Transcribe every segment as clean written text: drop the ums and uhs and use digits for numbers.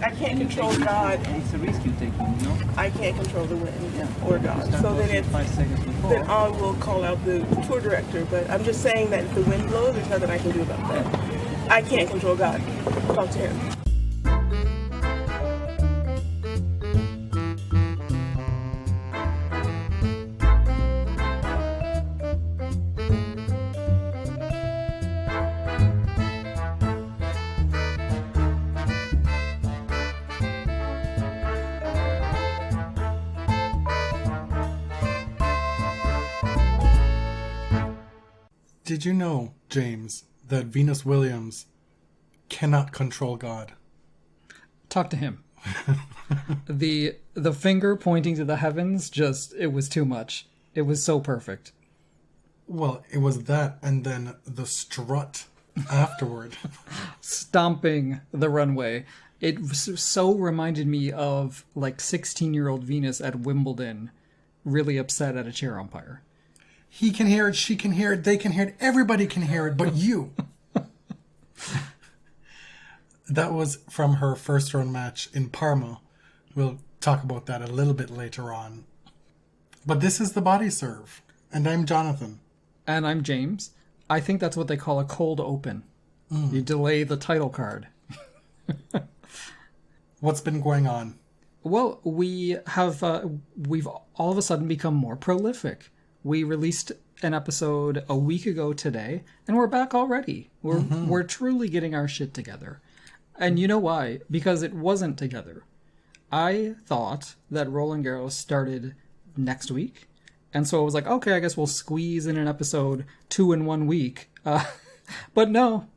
I can't control God. It's a risk you're taking, you know? I can't control the wind or God. Start So then watching it's 5 seconds before. then I will call out the tour director. But I'm just saying that if the wind blows, there's nothing I can do about that. I can't control God. Talk to him. Did you know, James, that Venus Williams cannot control God? Talk to him. The finger pointing to the heavens, it was too much. It was so perfect. Well, it was that and then the strut afterward. Stomping the runway. It so reminded me of like 16-year-old Venus at Wimbledon, really upset at a chair umpire. He can hear it, she can hear it, they can hear it, everybody can hear it, but you. That was from her first round match in Parma. We'll talk about that a little bit later on. But this is the body serve. And I'm Jonathan. And I'm James. I think that's what they call a cold open. You delay the title card. What's been going on? Well, we've all of a sudden become more prolific. We released an episode a week ago today, and we're back already. We're truly getting our shit together. And you know why? Because it wasn't together. I thought that Roland Garros started next week, and so I was like, okay, I guess we'll squeeze in an episode 2 in 1 week. But no.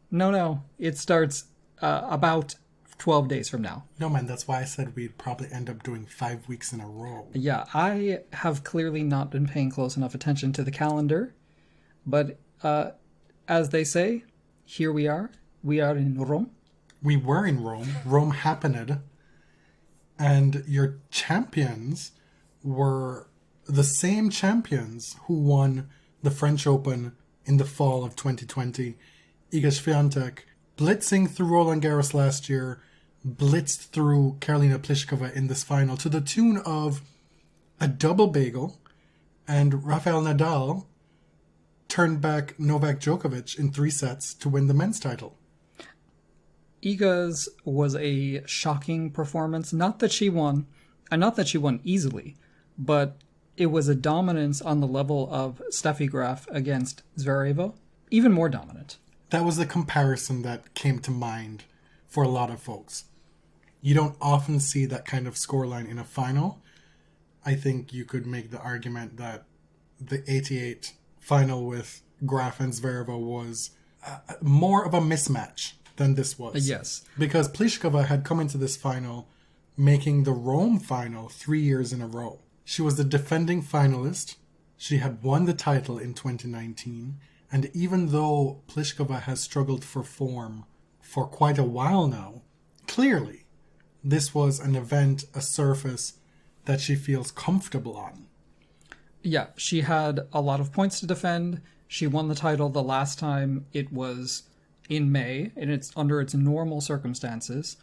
It starts about 12 days from now. No, man, that's why I said we'd probably end up doing 5 weeks in a row. Yeah, I have clearly not been paying close enough attention to the calendar. But as they say, here we are. We are in Rome. We were in Rome. Rome happened. And your champions were the same champions who won the French Open in the fall of 2020. Iga Swiatek blitzing through Roland Garros last year, blitzed through Karolina Pliskova in this final to the tune of a double bagel, and Rafael Nadal turned back Novak Djokovic in 3 sets to win the men's title. Iga's was a shocking performance. Not that she won, and not that she won easily, but it was a dominance on the level of Steffi Graf against Zverev. Even more dominant. That was the comparison that came to mind for a lot of folks. You don't often see that kind of scoreline in a final. I think you could make the argument that the 88 final with Graf and Zverev was more of a mismatch than this was. Yes. Because Pliskova had come into this final making the Rome final 3 years in a row. She was the defending finalist. She had won the title in 2019. And even though Pliskova has struggled for form for quite a while now, clearly this was an event, a surface that she feels comfortable on. Yeah, she had a lot of points to defend. She won the title the last time it was in May, and it's under its normal circumstances.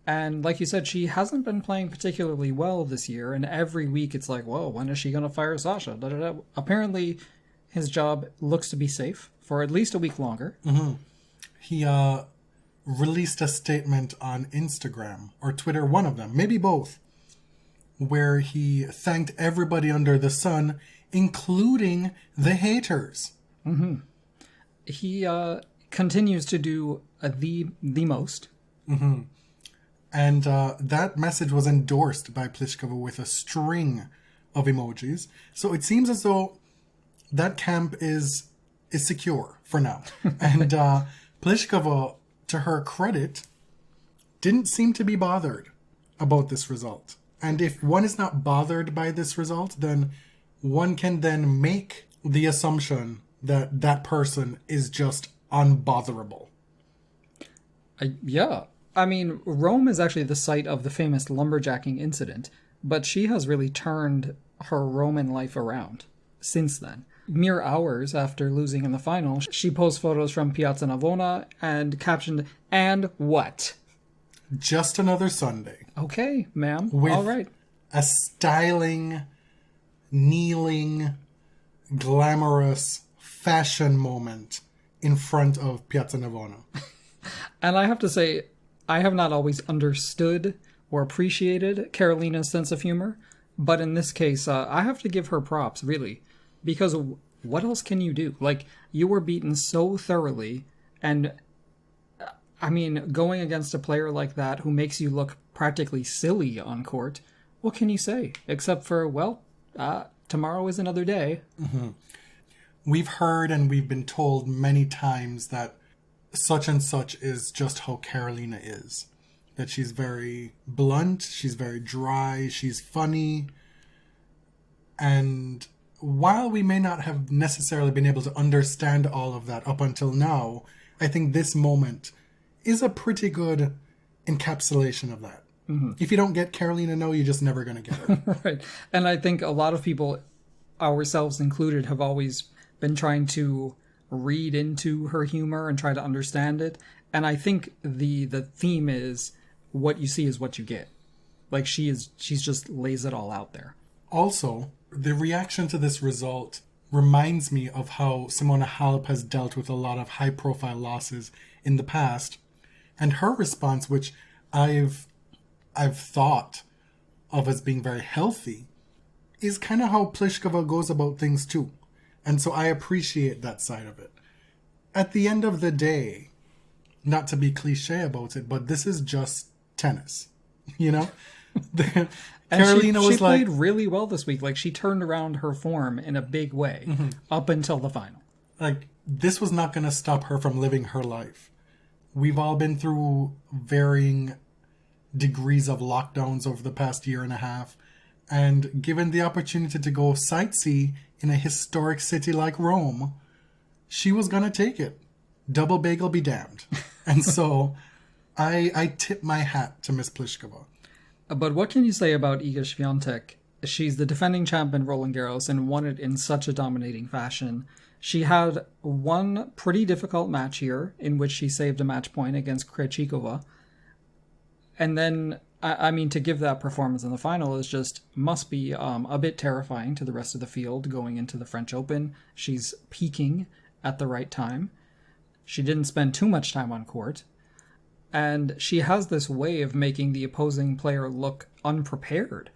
And like you said, she hasn't been playing particularly well this year, and every week it's like, whoa, when is she going to fire Sasha? Da, da, da. Apparently, his job looks to be safe for at least a week longer. Mm-hmm. He released a statement on Instagram or Twitter, one of them, maybe both, where he thanked everybody under the sun, including the haters. Mm-hmm. He continues to do the most. Mm-hmm. And that message was endorsed by Pliskova with a string of emojis. So it seems as though that camp is secure for now. And Pliskova, to her credit, didn't seem to be bothered about this result. And if one is not bothered by this result, then one can then make the assumption that that person is just unbotherable. Yeah. I mean, Rome is actually the site of the famous lumberjacking incident, but she has really turned her Roman life around since then. Mere hours after losing in the final, she posts photos from Piazza Navona and captioned, "And what?" Just another Sunday. Okay, ma'am. With All right. a styling, kneeling, glamorous fashion moment in front of Piazza Navona. And I have to say, I have not always understood or appreciated Karolina's sense of humor, but in this case, I have to give her props, really, because what else can you do? Like, you were beaten so thoroughly, and I mean, going against a player like that who makes you look practically silly on court, what can you say? Except for, well, tomorrow is another day. Mm-hmm. We've heard and we've been told many times that such and such is just how Karolina is. That she's very blunt, she's very dry, she's funny. And while we may not have necessarily been able to understand all of that up until now, I think this moment is a pretty good encapsulation of that. Mm-hmm. If you don't get Karolina, no, you're just never going to get her. Right. And I think a lot of people, ourselves included, have always been trying to read into her humor and try to understand it. And I think the theme is what you see is what you get. Like she's just lays it all out there. Also, the reaction to this result reminds me of how Simona Halep has dealt with a lot of high-profile losses in the past. And her response, which I've thought of as being very healthy, is kind of how Pliskova goes about things too. And so I appreciate that side of it. At the end of the day, not to be cliche about it, but this is just tennis, you know? Karolina she played really well this week. Like, she turned around her form in a big way up until the final. Like, this was not going to stop her from living her life. We've all been through varying degrees of lockdowns over the past year and a half. And given the opportunity to go sightsee in a historic city like Rome, she was going to take it. Double bagel be damned. And so I tip my hat to Miss Pliskova. But what can you say about Iga Swiatek? She's the defending champion Roland Garros and won it in such a dominating fashion. She had one pretty difficult match here in which she saved a match point against Krejcikova. And then, I mean, to give that performance in the final is just must be a bit terrifying to the rest of the field going into the French Open. She's peaking at the right time. She didn't spend too much time on court. And she has this way of making the opposing player look unprepared.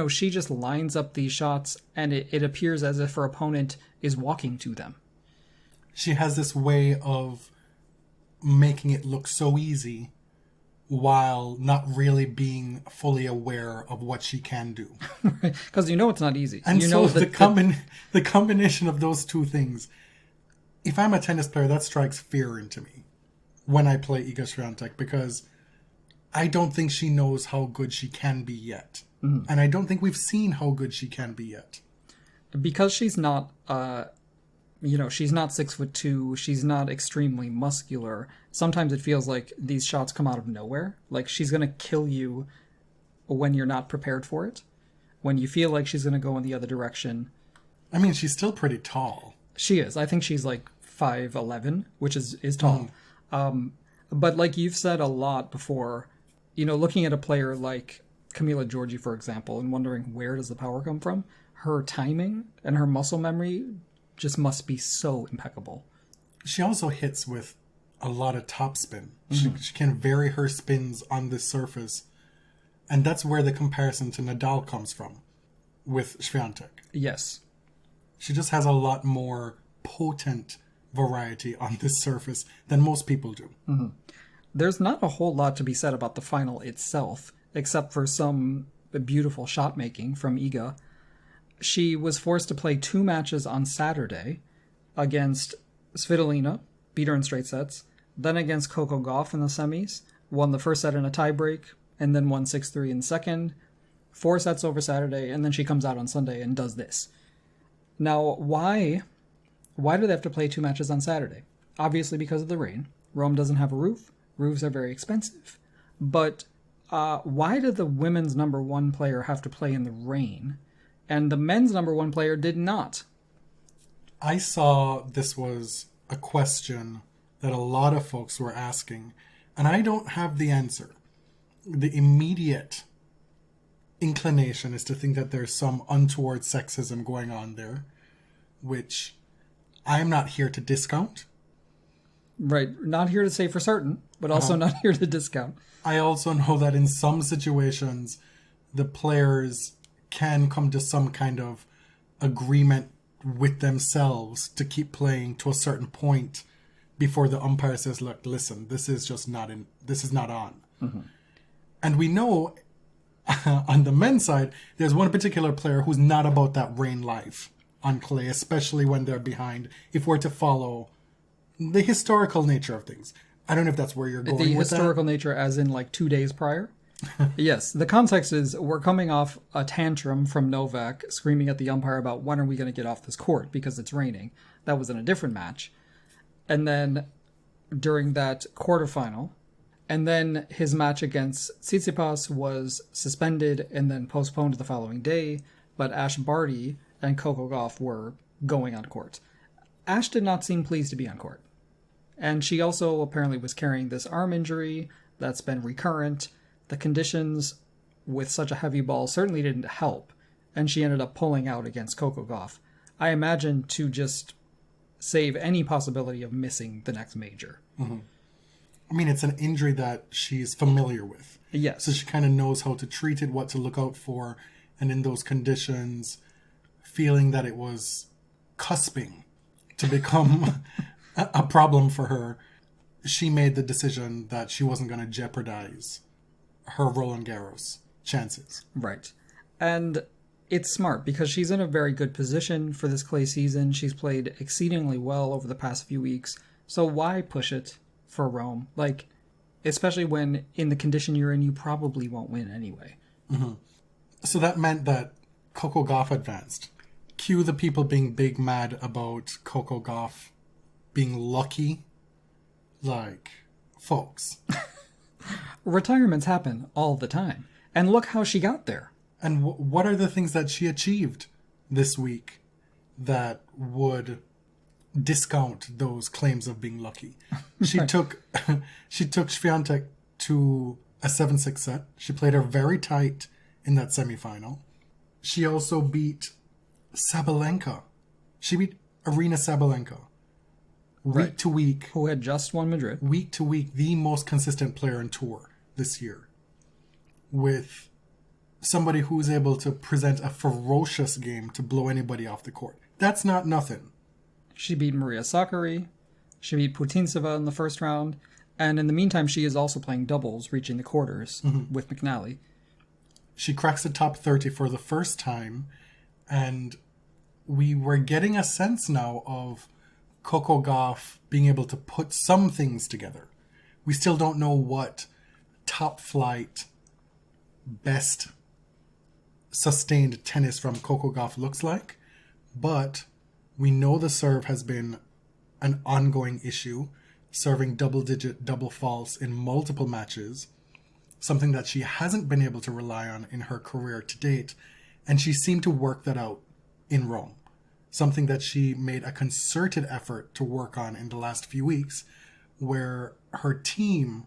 She just lines up these shots and it appears as if her opponent is walking to them. She has this way of making it look so easy while not really being fully aware of what she can do. Because it's not easy. And the combination of those two things, if I'm a tennis player, that strikes fear into me when I play Iga Swiatek, because I don't think she knows how good she can be yet. Mm-hmm. And I don't think we've seen how good she can be yet. Because she's not, she's not 6'2", she's not extremely muscular. Sometimes it feels like these shots come out of nowhere. Like she's going to kill you when you're not prepared for it. When you feel like she's going to go in the other direction. I mean, she's still pretty tall. She is. I think she's like 5'11", which is tall. But like you've said a lot before, looking at a player like Camila Giorgi, for example, and wondering where does the power come from, her timing and her muscle memory just must be so impeccable. She also hits with a lot of topspin. Mm-hmm. She can vary her spins on this surface. And that's where the comparison to Nadal comes from with Swiatek. Yes. She just has a lot more potent variety on this surface than most people do. Mm-hmm. There's not a whole lot to be said about the final itself, except for some beautiful shot making from Iga. She was forced to play 2 matches on Saturday against Svitolina, beat her in straight sets, then against Coco Gauff in the semis, won the first set in a tiebreak, and then won 6-3 in the second. 4 sets over Saturday, and then she comes out on Sunday and does this. Now, why do they have to play 2 matches on Saturday? Obviously because of the rain. Rome doesn't have a roof. Roofs are very expensive. But why did the women's number 1 player have to play in the rain, and the men's number 1 player did not? I saw this was a question that a lot of folks were asking, And I don't have the answer. The immediate inclination is to think that there's some untoward sexism going on there, which I'm not here to discount. Right. Not here to say for certain, but also not here to discount. I also know that in some situations, the players can come to some kind of agreement with themselves to keep playing to a certain point before the umpire says, look, listen, this is not on. Mm-hmm. And we know on the men's side, there's one particular player who's not about that rain life on clay, especially when they're behind, if we're to follow the historical nature of things. I don't know if that's where you're going with that. The historical nature as in like 2 days prior? Yes. The context is we're coming off a tantrum from Novak screaming at the umpire about when are we going to get off this court because it's raining. That was in a different match. And then during that quarterfinal, and then his match against Tsitsipas was suspended and then postponed to the following day, but Ash Barty and Coco Gauff were going on court. Ash did not seem pleased to be on court. And she also apparently was carrying this arm injury that's been recurrent. The conditions with such a heavy ball certainly didn't help, and she ended up pulling out against Coco Gauff. I imagine to just save any possibility of missing the next major. Mm-hmm. I mean, it's an injury that she's familiar with. Yes. So she kind of knows how to treat it, what to look out for, and in those conditions, feeling that it was cusping to become a problem for her, she made the decision that she wasn't going to jeopardize her Roland Garros chances. Right. And it's smart because she's in a very good position for this clay season. She's played exceedingly well over the past few weeks. So why push it for Rome? Like, especially when in the condition you're in, you probably won't win anyway. Mm-hmm. So that meant that Coco Gauff advanced. Cue the people being big mad about Coco Gauff being lucky. Like, folks. Retirements happen all the time. And look how she got there. And what are the things that she achieved this week that would discount those claims of being lucky? She took Swiatek to a 7-6 set. She played her very tight in that semifinal. She also beat Sabalenka. She beat Arina Sabalenka. Week to week. Who had just won Madrid. Week to week, the most consistent player on tour this year. With somebody who's able to present a ferocious game to blow anybody off the court. That's not nothing. She beat Maria Sakkari. She beat Putintseva in the first round. And in the meantime, she is also playing doubles, reaching the quarters with McNally. She cracks the top 30 for the first time. And we were getting a sense now of Coco Gauff being able to put some things together. We still don't know what top flight, best sustained tennis from Coco Gauff looks like, but we know the serve has been an ongoing issue, serving double-digit double faults in multiple matches, something that she hasn't been able to rely on in her career to date, and she seemed to work that out in Rome, something that she made a concerted effort to work on in the last few weeks, where her team,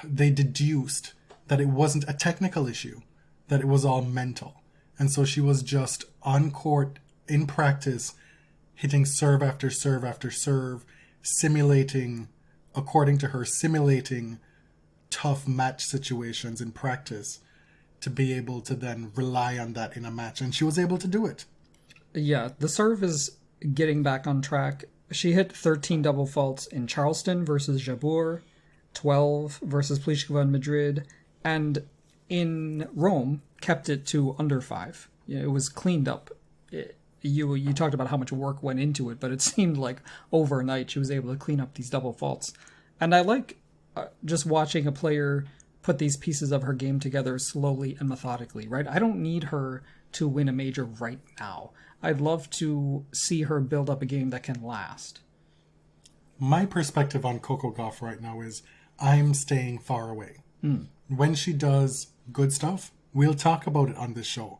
they deduced that it wasn't a technical issue, that it was all mental. And so she was just on court in practice, hitting serve after serve after serve, simulating, according to her, simulating tough match situations in practice to be able to then rely on that in a match. And she was able to do it. Yeah, the serve is getting back on track. She hit 13 double faults in Charleston versus Jabeur, 12 versus Pliskova in Madrid, and in Rome kept it to under 5. It was cleaned up. You talked about how much work went into it, but it seemed like overnight she was able to clean up these double faults. And I like just watching a player put these pieces of her game together slowly and methodically, right? I don't need her to win a major right now. I'd love to see her build up a game that can last. My perspective on Coco Gauff right now is I'm staying far away. When she does good stuff, we'll talk about it on this show.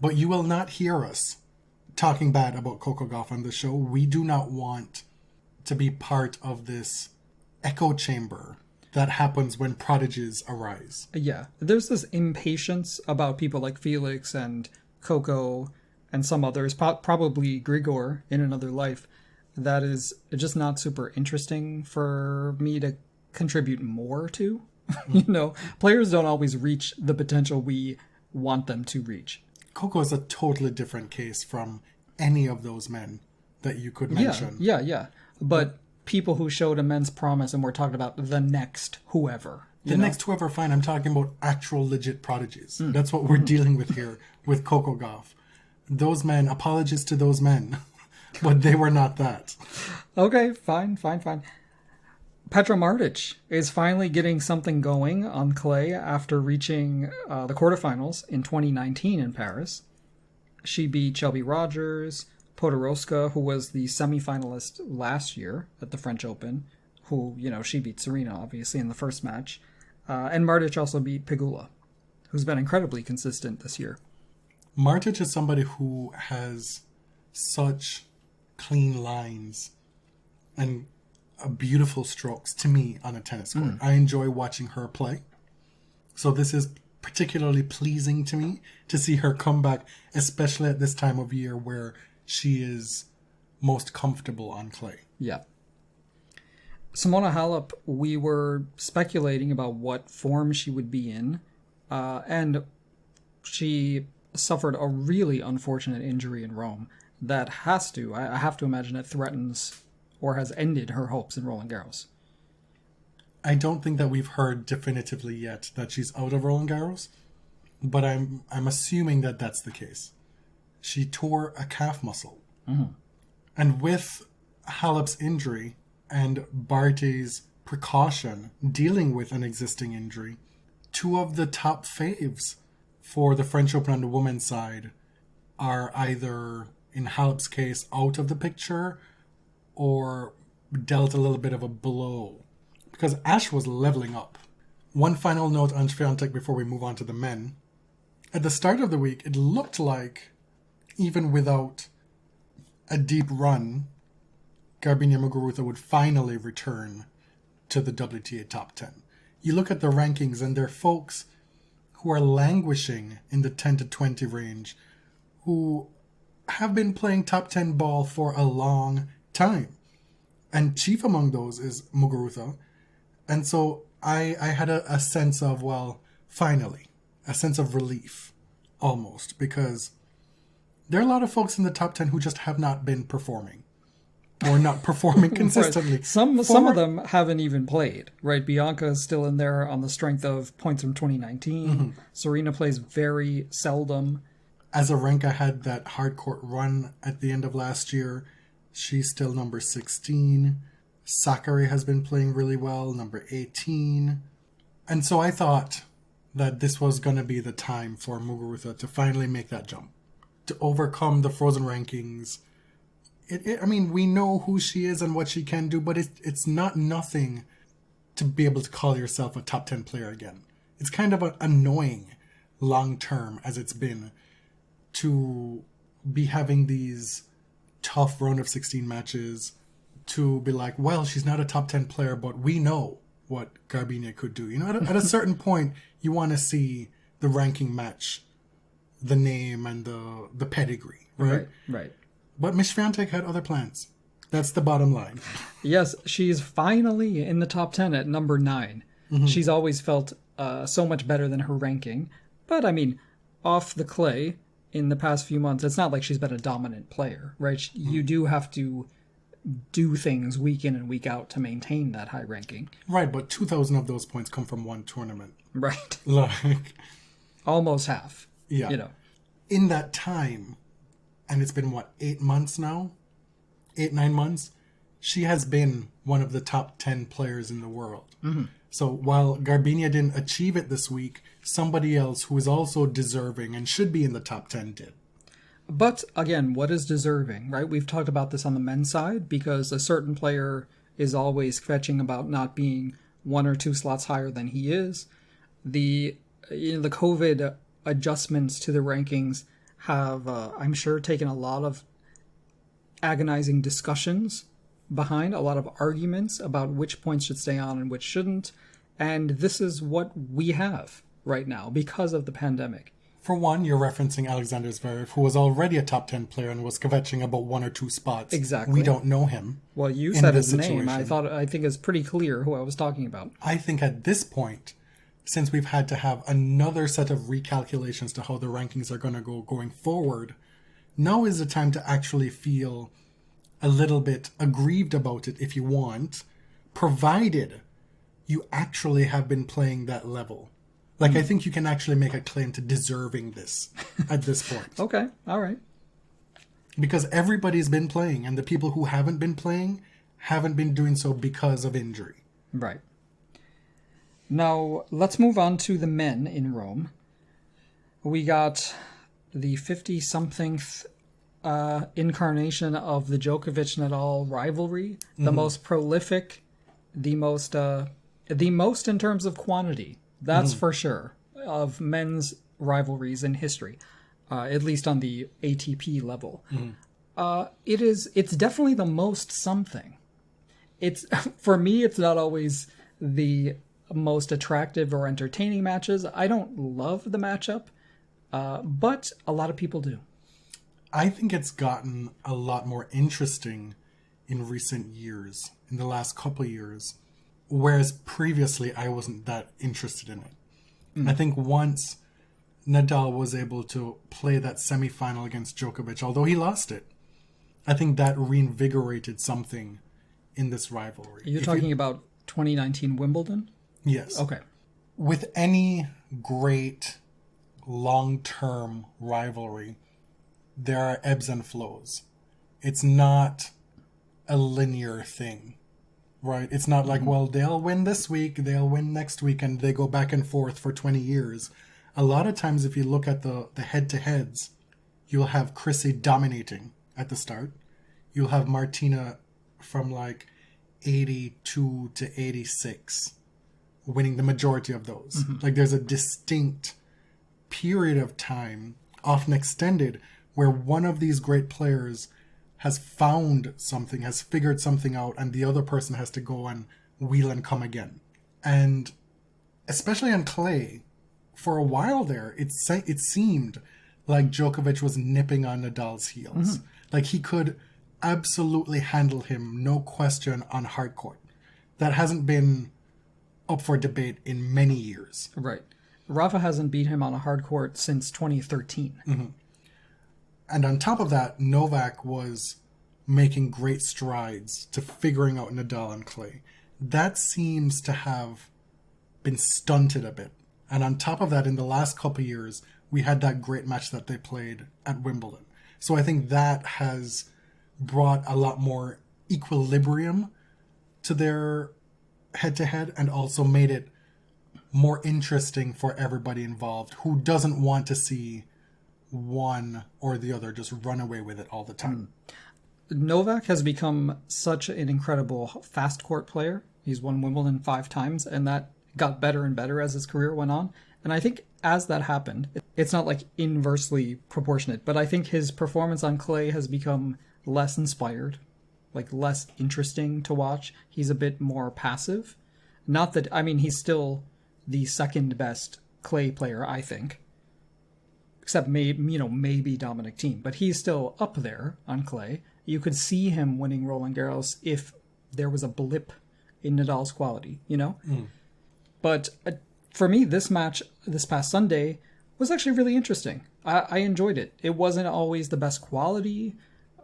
But you will not hear us talking bad about Coco Gauff on this show. We do not want to be part of this echo chamber that happens when prodigies arise. Yeah, there's this impatience about people like Felix and Coco and some others, probably Grigor in another life, that is just not super interesting for me to contribute more to. You know, players don't always reach the potential we want them to reach. Coco is a totally different case from any of those men that you could mention. Yeah. But people who showed immense promise, and we're talking about the next whoever. The next whoever, fine. I'm talking about actual legit prodigies. That's what we're dealing with here with Coco Gauff. Those men, apologies to those men, but they were not that. Okay, fine. Petra Martic is finally getting something going on clay after reaching the quarterfinals in 2019 in Paris. She beat Shelby Rogers, Podoroska, who was the semifinalist last year at the French Open, who, you know, she beat Serena, obviously, in the first match. And Martic also beat Pegula, who's been incredibly consistent this year. Martic is somebody who has such clean lines and beautiful strokes to me on a tennis court. I enjoy watching her play. So this is particularly pleasing to me to see her come back, especially at this time of year where she is most comfortable on clay. Yeah. Simona Halep, we were speculating about what form she would be in, and she suffered a really unfortunate injury in Rome that I have to imagine it threatens or has ended her hopes in Roland Garros. I don't think that we've heard definitively yet that she's out of Roland Garros, but I'm assuming that that's the case. She tore a calf muscle. And with Halep's injury and Barty's precaution dealing with an existing injury, two of the top faves for the French Open on the women's side are either, in Halep's case, out of the picture or dealt a little bit of a blow. Because Ash was leveling up. One final note on Swiatek before we move on to the men. At the start of the week, it looked like, even without a deep run, Garbiñe Muguruza would finally return to the WTA top 10. You look at the rankings and there are folks who are languishing in the 10 to 20 range who have been playing top 10 ball for a long time. And chief among those is Muguruza. And so I had a sense of, well, finally, a sense of relief, almost, because there are a lot of folks in the top 10 who just have not been performing, or not performing consistently. Right. Some of them haven't even played, right? Bianca is still in there on the strength of points from 2019. Serena plays very seldom. Azarenka had that hard court run at the end of last year. She's still number 16. Sakkari has been playing really well, number 18. And so I thought that this was going to be the time for Muguruza to finally make that jump, to overcome the frozen rankings. I mean, we know who she is and what she can do, but it's not nothing to be able to call yourself a top 10 player again. It's kind of annoying long term as it's been to be having these tough round of 16 matches, to be like, well, she's not a top 10 player, but we know what Garbiñe could do. You know, at a certain point, you want to see the ranking match the name and the pedigree, right? Right. But Miss Swiatek had other plans. That's the bottom line. Yes, she's finally in the top 10 at number 9. She's always felt so much better than her ranking. But, I mean, off the clay in the past few months, it's not like she's been a dominant player, right? You do have to do things week in and week out to maintain that high ranking. Right, but 2,000 of those points come from one tournament. Right. Like, almost half. Yeah. You know. In that time, and it's been, 8 months now? 8-9 months? She has been one of the top 10 players in the world. So while Garbiñe didn't achieve it this week, somebody else who is also deserving and should be in the top 10 did. But, again, what is deserving, right? We've talked about this on the men's side, because a certain player is always fetching about not being 1 or 2 slots higher than he is. The COVID adjustments to the rankings have, I'm sure, taken a lot of agonizing discussions behind, a lot of arguments about which points should stay on and which shouldn't. And this is what we have right now because of the pandemic. For one, you're referencing Alexander Zverev, who was already a top 10 player and was kvetching about 1 or 2 spots. Exactly. We don't know him. Well, you in said this his name. situation. I think it's pretty clear who I was talking about. I think at this point, since we've had to have another set of recalculations to how the rankings are going to go going forward, now is the time to actually feel a little bit aggrieved about it if you want, provided you actually have been playing that level. Like, I think you can actually make a claim to deserving this at this point. Okay, all right. Because everybody's been playing, and the people who haven't been playing haven't been doing so because of injury. Right. Now, let's move on to the men in Rome. We got the 50-somethingth incarnation of the Djokovic-Nadal rivalry, the most prolific, the most in terms of quantity. That's for sure, of men's rivalries in history, at least on the ATP level. It's definitely the most something. It's for me, it's not always the most attractive or entertaining matches. I don't love the matchup, but a lot of people do. I think it's gotten a lot more interesting in recent years, in the last couple of years, whereas previously I wasn't that interested in it. I think once Nadal was able to play that semifinal against Djokovic, although he lost it, I think that reinvigorated something in this rivalry. You're talking about 2019 Wimbledon? Yes. Okay. With any great long-term rivalry, there are ebbs and flows. It's not a linear thing, right? It's not like, well, they'll win this week, they'll win next week, and they go back and forth for 20 years. A lot of times, if you look at the head-to-heads, you'll have Chrissy dominating at the start. You'll have Martina from like 82 to 86 winning the majority of those. Like, there's a distinct period of time, often extended, where one of these great players has found something, has figured something out, and the other person has to go and wheel and come again. And especially on clay, for a while there, it seemed like Djokovic was nipping on Nadal's heels. Like, he could absolutely handle him, no question, on hard court. That hasn't been up for debate in many years. Right. Rafa hasn't beat him on a hard court since 2013. And on top of that, Novak was making great strides to figuring out Nadal on clay. That seems to have been stunted a bit. And on top of that, in the last couple of years, we had that great match that they played at Wimbledon. So I think that has brought a lot more equilibrium to their head-to-head and also made it more interesting for everybody involved who doesn't want to see one or the other just run away with it all the time. Novak has become such an incredible fast court player. He's won Wimbledon 5 times, and that got better and better as his career went on. And I think as that happened, it's not like inversely proportionate, but I think his performance on clay has become less inspired, like less interesting to watch. He's a bit more passive. Not that, I mean, he's still the second best clay player, I think. Except maybe Dominic Thiem, but he's still up there on clay. You could see him winning Roland Garros if there was a blip in Nadal's quality, But for me, this match this past Sunday was actually really interesting. I enjoyed it. It wasn't always the best quality.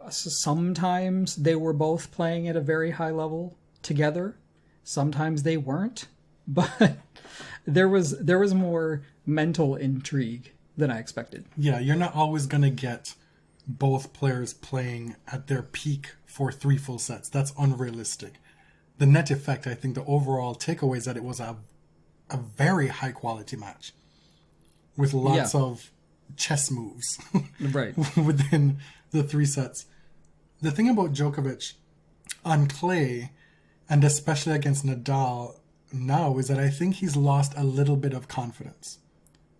Sometimes they were both playing at a very high level together. Sometimes they weren't. But there was more mental intrigue than I expected. Yeah, you're not always going to get both players playing at their peak for 3 full sets. That's unrealistic. The net effect, I think the overall takeaway is that it was a very high quality match with lots of chess moves Right. within the 3 sets. The thing about Djokovic on clay, and especially against Nadal now, is that I think he's lost a little bit of confidence.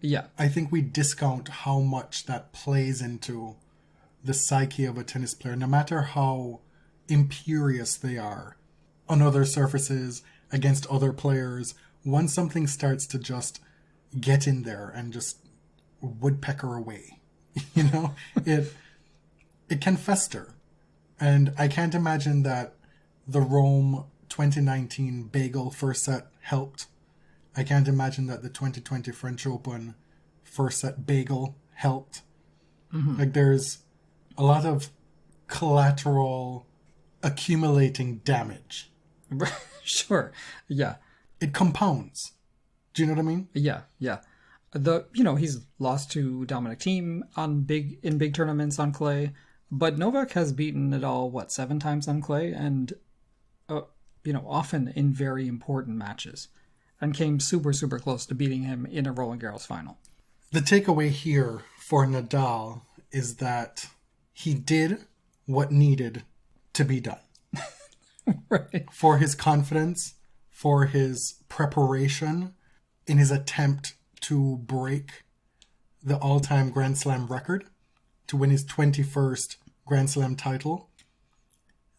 Yeah. I think we discount how much that plays into the psyche of a tennis player, no matter how imperious they are on other surfaces, against other players, once something starts to just get in there and just woodpecker away, it can fester. And I can't imagine that the Rome 2019 bagel first set helped. I can't imagine that the 2020 French Open first set bagel helped. Like, there's a lot of collateral accumulating damage. Sure. Yeah. It compounds. Do you know what I mean? Yeah. He's lost to Dominic Thiem in big tournaments on clay, but Novak has beaten Nadal 7 times on clay, and often in very important matches, and came super, super close to beating him in a Roland Garros final. The takeaway here for Nadal is that he did what needed to be done. Right. For his confidence, for his preparation, in his attempt to break the all-time Grand Slam record, to win his 21st Grand Slam title.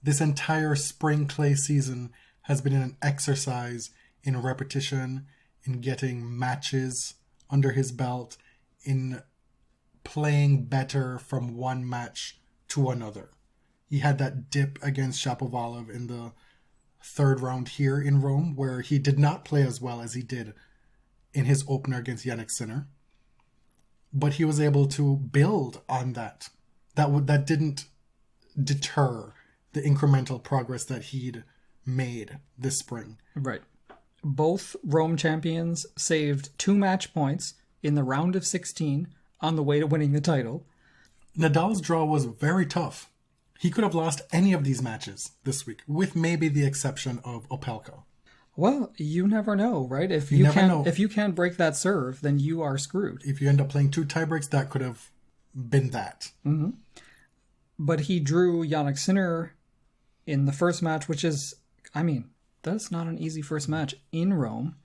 This entire spring clay season has been an exercise in repetition, in getting matches under his belt, in playing better from one match to another. He had that dip against Shapovalov in the third round here in Rome, where he did not play as well as he did in his opener against Jannik Sinner. But he was able to build on that. That didn't deter the incremental progress that he'd made this spring. Right. Both Rome champions saved 2 match points in the round of 16 on the way to winning the title. Nadal's draw was very tough. He could have lost any of these matches this week, with maybe the exception of Opelka. Well, you never know, right? If You never know. If you can't break that serve, then you are screwed. If you end up playing 2 tiebreaks, that could have been that. Mm-hmm. But he drew Jannik Sinner in the first match, which is, that's not an easy first match in Rome,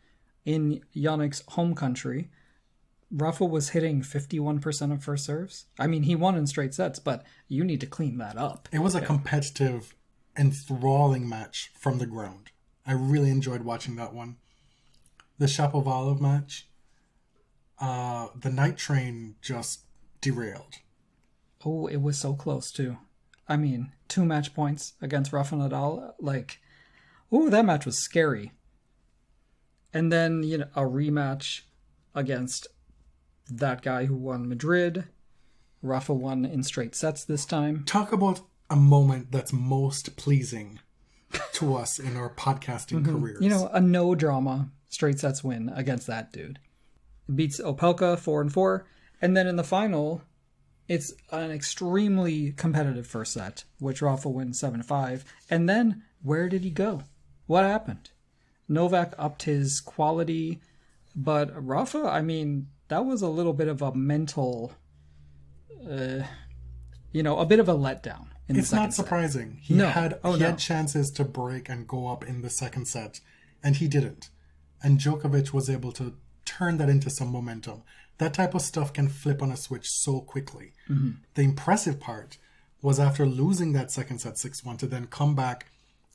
in Jannik's home country. Rafa was hitting 51% of first serves. He won in straight sets, but you need to clean that up. It was a competitive, enthralling match from the ground. I really enjoyed watching that one. The Shapovalov match, the night train just derailed. Oh, it was so close too. 2 match points against Rafa Nadal. That match was scary. And then, a rematch against that guy who won Madrid. Rafa won in straight sets this time. Talk about a moment that's most pleasing to us in our podcasting careers. A no drama straight sets win against that dude. Beats Opelka 4-4. And then in the final, it's an extremely competitive first set, which Rafa wins 7-5. And then where did he go? What happened? Novak upped his quality, but Rafa, that was a little bit of a mental, a bit of a letdown. It's not surprising. He had chances to break and go up in the second set, and he didn't. And Djokovic was able to turn that into some momentum. That type of stuff can flip on a switch so quickly. Mm-hmm. The impressive part was after losing that second set 6-1 to then come back,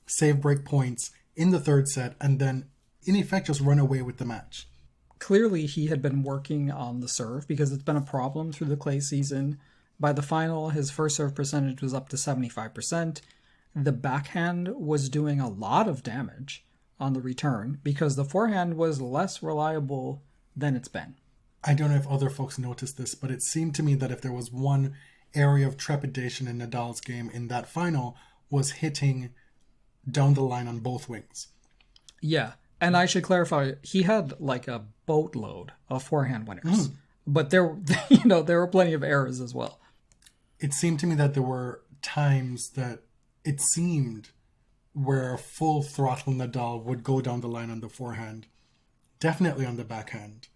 save break points in the third set, and then in effect just run away with the match. Clearly he had been working on the serve because it's been a problem through the clay season. By the final, his first serve percentage was up to 75%. The backhand was doing a lot of damage on the return because the forehand was less reliable than it's been. I don't know if other folks noticed this, but it seemed to me that if there was one area of trepidation in Nadal's game in that final, was hitting down the line on both wings. Yeah, and I should clarify, he had a boatload of forehand winners. But there were plenty of errors as well. It seemed to me that there were times that it seemed where full throttle Nadal would go down the line on the forehand, definitely on the backhand,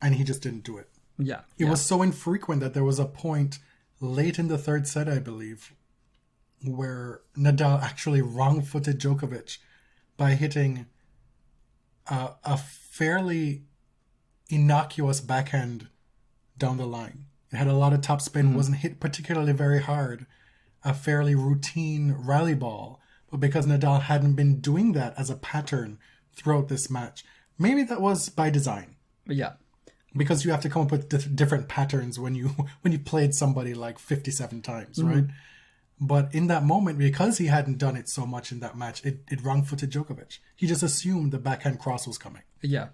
and he just didn't do it. Yeah. It was so infrequent that there was a point late in the third set, I believe, where Nadal actually wrong-footed Djokovic by hitting a fairly innocuous backhand down the line. It had a lot of topspin, wasn't hit particularly very hard, a fairly routine rally ball. But because Nadal hadn't been doing that as a pattern throughout this match. Maybe that was by design. Yeah. Because you have to come up with different patterns when you played somebody like 57 times, right? But in that moment, because he hadn't done it so much in that match, it wrong-footed Djokovic. He just assumed the backhand cross was coming. Yeah.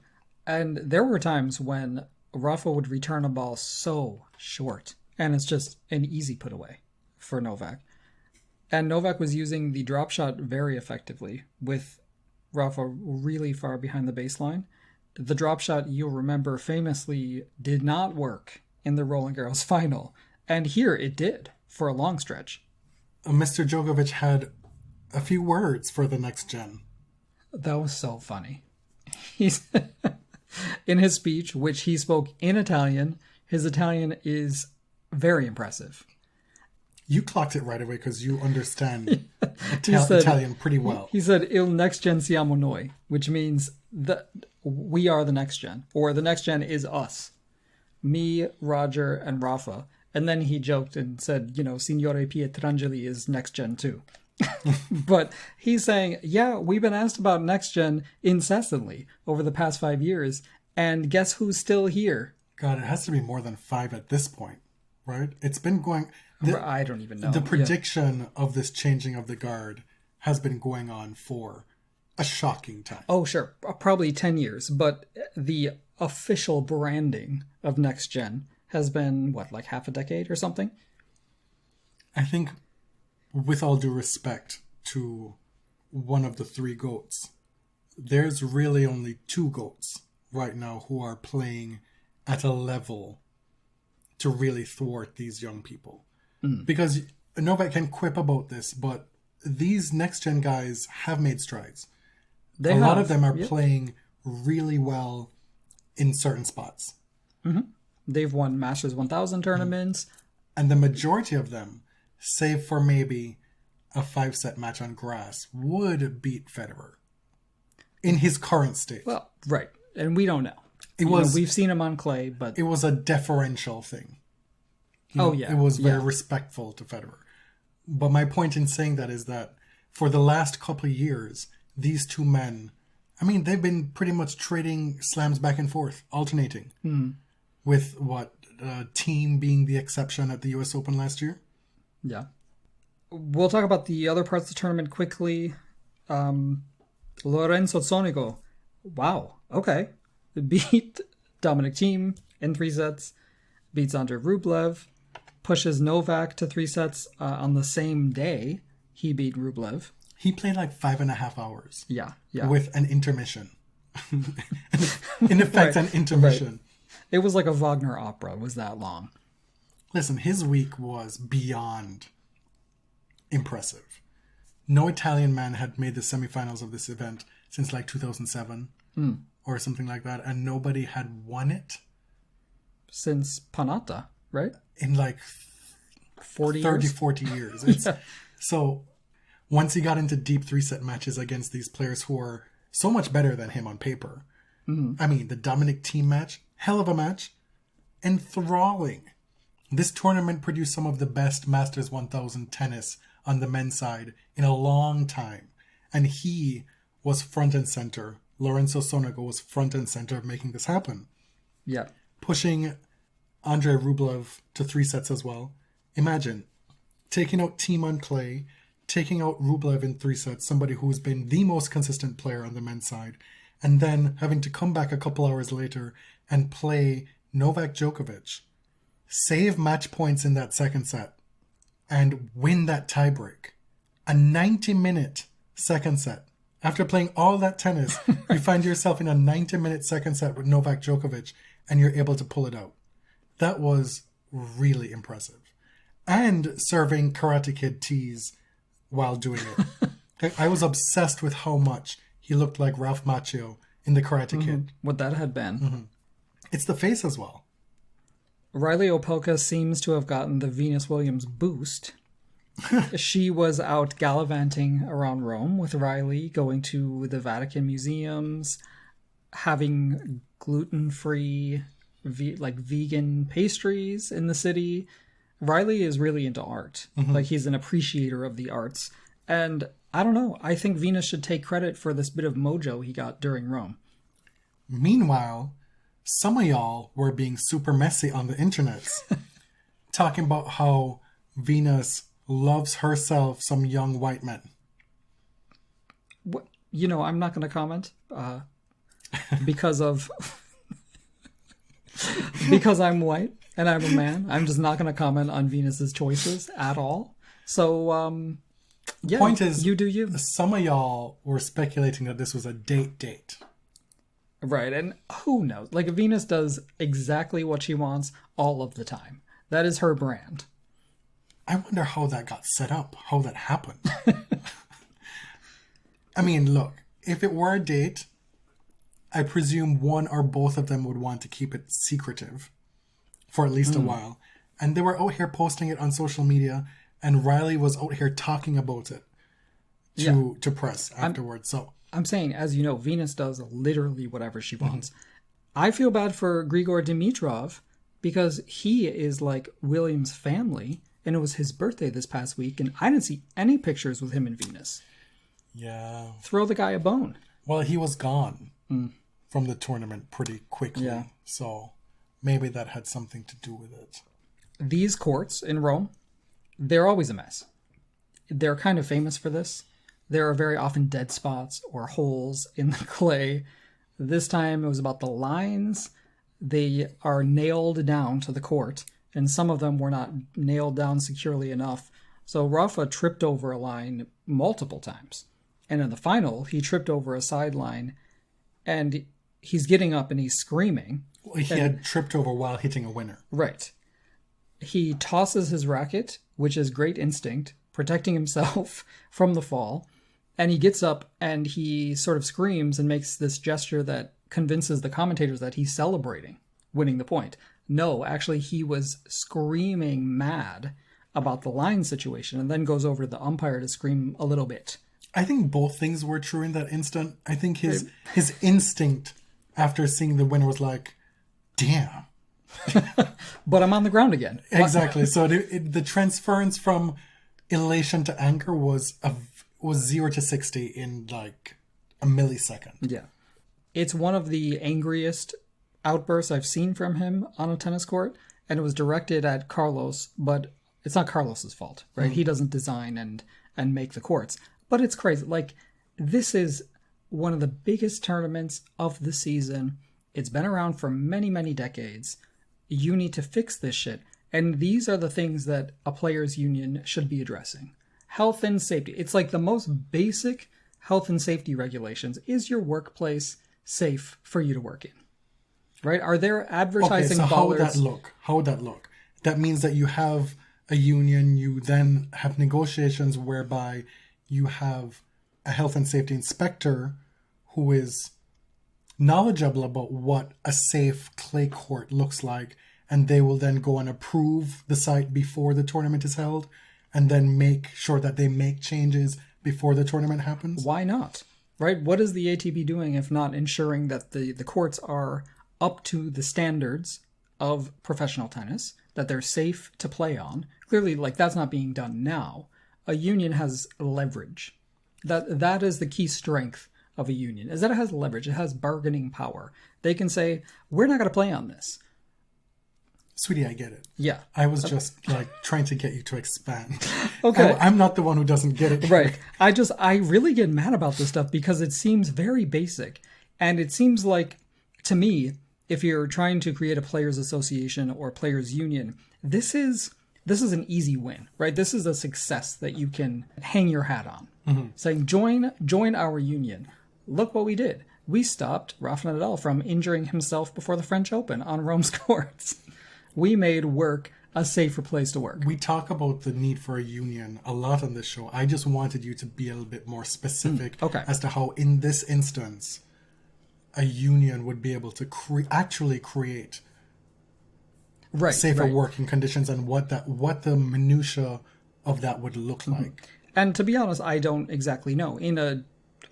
And there were times when Rafa would return a ball so short, and it's just an easy put away for Novak. And Novak was using the drop shot very effectively, with Rafa really far behind the baseline. The drop shot, you'll remember, famously did not work in the Roland Garros final. And here it did, for a long stretch. Mr. Djokovic had a few words for the next gen. That was so funny. He's in his speech, which he spoke in Italian. His Italian is very impressive. You clocked it right away because you understand Italian pretty well. He said, Il next gen siamo noi, which means that we are the next gen, or the next gen is us. Me, Roger, and Rafa. And then he joked and said, Signore Pietrangeli is next gen too. But he's saying, yeah, we've been asked about next gen incessantly over the past 5 years. And guess who's still here? God, it has to be more than 5 at this point, right? It's been going... I don't even know. The prediction of this changing of the guard has been going on for a shocking time. Oh, sure. Probably 10 years. But the official branding of next gen has been, like half a decade or something? I think, with all due respect to one of the 3 GOATs, there's really only 2 GOATs right now who are playing at a level to really thwart these young people. Because Novak can quip about this, but these next-gen guys have made strides. A lot of them are playing really well in certain spots. Mm-hmm. They've won Masters 1000 tournaments. And the majority of them, save for maybe a 5-set match on grass, would beat Federer in his current state. Well, right. And we don't know. We've seen him on clay, but... It was a deferential thing. Yeah. It was very respectful to Federer. But my point in saying that is that for the last couple of years, these 2 men, they've been pretty much trading slams back and forth, alternating. With Team being the exception at the US Open last year. Yeah. We'll talk about the other parts of the tournament quickly. Lorenzo Sonego. Wow. Okay. Beat Dominic Thiem in 3 sets. Beats Andrei Rublev. Pushes Novak to 3 sets on the same day he beat Rublev. He played like 5.5 hours. Yeah. With an intermission. In effect, an intermission. Right. It was like a Wagner opera. It was that long. Listen, his week was beyond impressive. No Italian man had made the semifinals of this event since like 2007 or something like that, and nobody had won it since Panatta, right? In like 40 years. So once he got into deep 3-set matches against these players who are so much better than him on paper. The Dominic Thiem match, hell of a match, enthralling. This tournament produced some of the best Masters 1000 tennis on the men's side in a long time. And he was front and center. Lorenzo Sonego was front and center making this happen. Yeah. Pushing Andrei Rublev to 3 sets as well. Imagine taking out Thiem on clay, taking out Rublev in 3 sets, somebody who's been the most consistent player on the men's side, and then having to come back a couple hours later and play Novak Djokovic, save match points in that second set, and win that tiebreak. A 90-minute second set. After playing all that tennis, you find yourself in a 90-minute second set with Novak Djokovic, and you're able to pull it out. That was really impressive. And serving Karate Kid tees while doing it. I was obsessed with how much he looked like Ralph Macchio in the Karate Kid. What that had been. It's the face as well. Reilly Opelka seems to have gotten the Venus Williams boost. She was out gallivanting around Rome with Reilly, going to the Vatican museums, having gluten-free, vegan pastries in the city. Reilly is really into art. Like, he's an appreciator of the arts. And I don't know. I think Venus should take credit for this bit of mojo he got during Rome. Meanwhile, some of y'all were being super messy on the internet, talking about how Venus loves herself some young white men. What, I'm not going to comment because because I'm white and I'm a man. I'm just not going to comment on Venus's choices at all. So, yeah, Point is, you do you. Some of y'all were speculating that this was a date. Right, and who knows? Like, Venus does exactly what she wants all of the time. That is her brand. I wonder how that got set up, how that happened. I mean, look, if it were a date, I presume one or both of them would want to keep it secretive for at least a while. And they were out here posting it on social media, and Reilly was out here talking about it to press afterwards. I'm saying, as you know, Venus does literally whatever she wants. I feel bad for Grigor Dimitrov because he is like William's family, and it was his birthday this past week, and I didn't see any pictures with him and Venus. Yeah. Throw the guy a bone. Well, he was gone from the tournament pretty quickly. Yeah. So maybe that had something to do with it. These courts in Rome, they're always a mess. They're kind of famous for this. There are very often dead spots or holes in the clay. This time it was about the lines. They are nailed down to the court, and some of them were not nailed down securely enough. So Rafa tripped over a line multiple times. And in the final, he tripped over a sideline, and he's getting up and he's screaming. He had tripped over while hitting a winner. Right. He tosses his racket, which is great instinct, protecting himself from the fall. And he gets up and he sort of screams and makes this gesture that convinces the commentators that he's celebrating winning the point. No, actually, he was screaming mad about the line situation and then goes over to the umpire to scream a little bit. I think both things were true in that instant. I think his instinct after seeing the winner was like, damn. But I'm on the ground again. Exactly. So the transference from elation to anger was 0 to 60 in like a millisecond. Yeah. It's one of the angriest outbursts I've seen from him on a tennis court, and it was directed at Carlos, but it's not Carlos's fault, right? He doesn't design and make the courts. But it's crazy. Like, this is one of the biggest tournaments of the season. It's been around for many, many decades. You need to fix this shit. And these are the things that a players' union should be addressing. Health and safety. It's like the most basic health and safety regulations. Is your workplace safe for you to work in? Right? Are there advertising okay, so ballers? How would that look? That means that you have a union, you then have negotiations whereby you have a health and safety inspector who is knowledgeable about what a safe clay court looks like, and they will then go and approve the site before the tournament is held, and then make sure that they make changes before the tournament happens. Why not? Right? What is the ATP doing if not ensuring that the courts are up to the standards of professional tennis, that they're safe to play on? Clearly, like, that's not being done now. A union has leverage. That is the key strength of a union, is that it has leverage. It has bargaining power. They can say, we're not going to play on this. Sweetie, I get it. Yeah. I was just like trying to get you to expand. Okay. I'm not the one who doesn't get it. Right. I really get mad about this stuff because it seems very basic. And it seems like, to me, if you're trying to create a players association or players union, this is an easy win, right? This is a success that you can hang your hat on. Mm-hmm. Saying, join our union. Look what we did. We stopped Rafa Nadal from injuring himself before the French Open on Rome's courts. We made work a safer place to work. We talk about the need for a union a lot on this show. I just wanted you to be a little bit more specific as to how, in this instance, a union would be able to actually create safer working conditions, and what the minutia of that would look like. And to be honest, I don't exactly know. In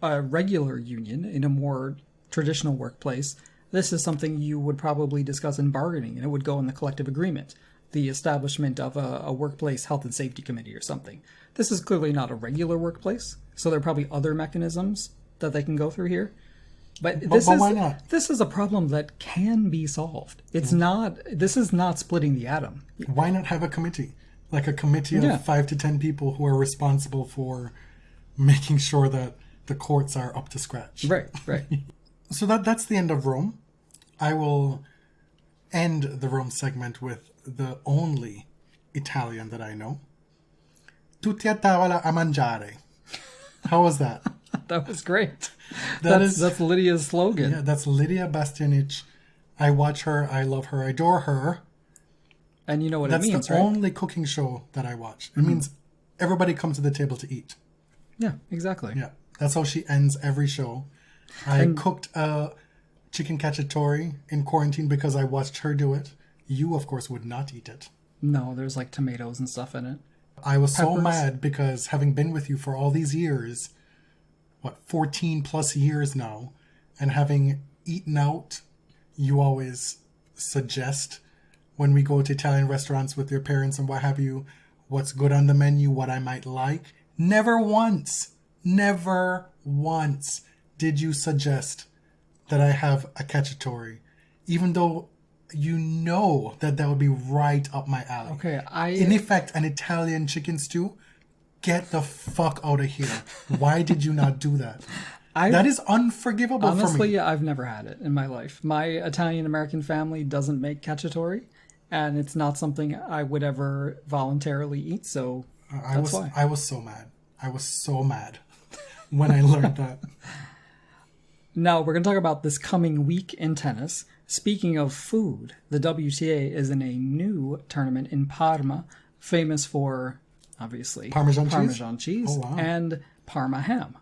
a regular union, in a more traditional workplace, this is something you would probably discuss in bargaining, and it would go in the collective agreement. the establishment of a workplace health and safety committee or something. This is clearly not a regular workplace, so there are probably other mechanisms that they can go through here. But why not? This is a problem that can be solved. It's not. This is not splitting the atom. Why not have a committee? Like a committee of 5 to 10 people who are responsible for making sure that the courts are up to scratch. Right. So that's the end of Rome. I will end the Rome segment with the only Italian that I know. Tutti a tavola a mangiare. How was that? That was great. That's Lydia's slogan. Yeah, that's Lidia Bastianic. I watch her, I love her, I adore her. And you know what it means, That's the only cooking show that I watch. It means everybody comes to the table to eat. Yeah, exactly. Yeah, that's how she ends every show. I cooked chicken cacciatore in quarantine because I watched her do it. You, of course, would not eat it. No, there's like tomatoes and stuff in it. I was so Peppers. mad because having been with you for all these years, 14 plus years now, and having eaten out, you always suggest when we go to Italian restaurants with your parents and what have you, what's good on the menu, what I might like. Never once did you suggest that I have a cacciatore, even though you know that would be right up my alley. Okay, In effect, an Italian chicken stew. Get the fuck out of here. Why did you not do that? That is unforgivable for me. Honestly, I've never had it in my life. My Italian-American family doesn't make cacciatore, and it's not something I would ever voluntarily eat, so that's why. I was so mad. I was so mad when I learned that. Now, we're going to talk about this coming week in tennis. Speaking of food, the WTA is in a new tournament in Parma, famous for, obviously, Parmesan cheese Oh, wow. and Parma ham.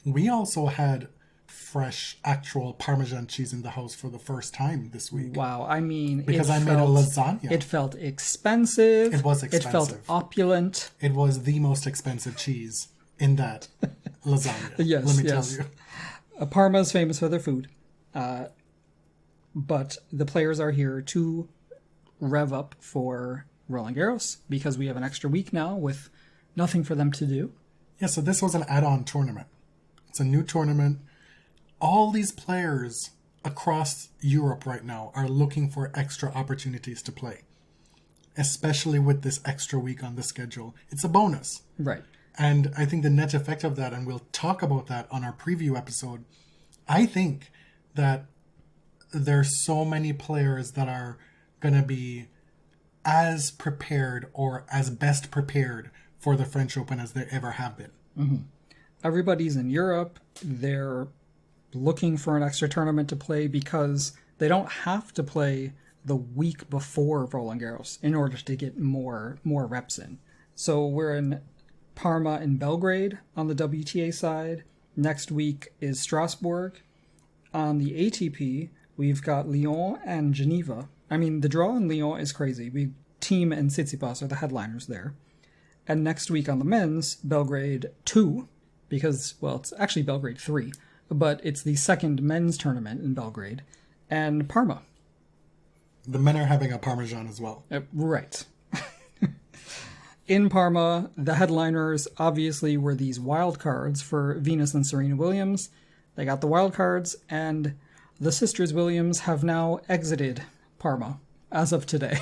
We also had fresh, actual Parmesan cheese in the house for the first time this week. Wow, I mean... Because I made a lasagna. It felt expensive. It was expensive. It felt opulent. It was the most expensive cheese in that lasagna. Yes, let me yes. tell you. Parma is famous for their food. But the players are here to rev up for Roland Garros because we have an extra week now with nothing for them to do. Yeah, so this was an add-on tournament. It's a new tournament. All these players across Europe right now are looking for extra opportunities to play, especially with this extra week on the schedule. It's a bonus. Right. And I think the net effect of that, and we'll talk about that on our preview episode, I think that there's so many players that are going to be as prepared or as best prepared for the French Open as they ever have been. Mm-hmm. Everybody's in Europe. They're looking for an extra tournament to play because they don't have to play the week before Roland Garros in order to get more reps in. So we're in Parma and Belgrade on the WTA side. Next week is Strasbourg. On the ATP, we've got Lyon and Geneva. I mean, the draw in Lyon is crazy. Team and Tsitsipas are the headliners there. And next week on the men's, Belgrade 2, because, well, it's actually Belgrade 3, but it's the second men's tournament in Belgrade, and Parma. The men are having a Parmesan as well. Right. In Parma, the headliners obviously were these wild cards for Venus and Serena Williams. They got the wild cards, and the sisters Williams have now exited Parma as of today.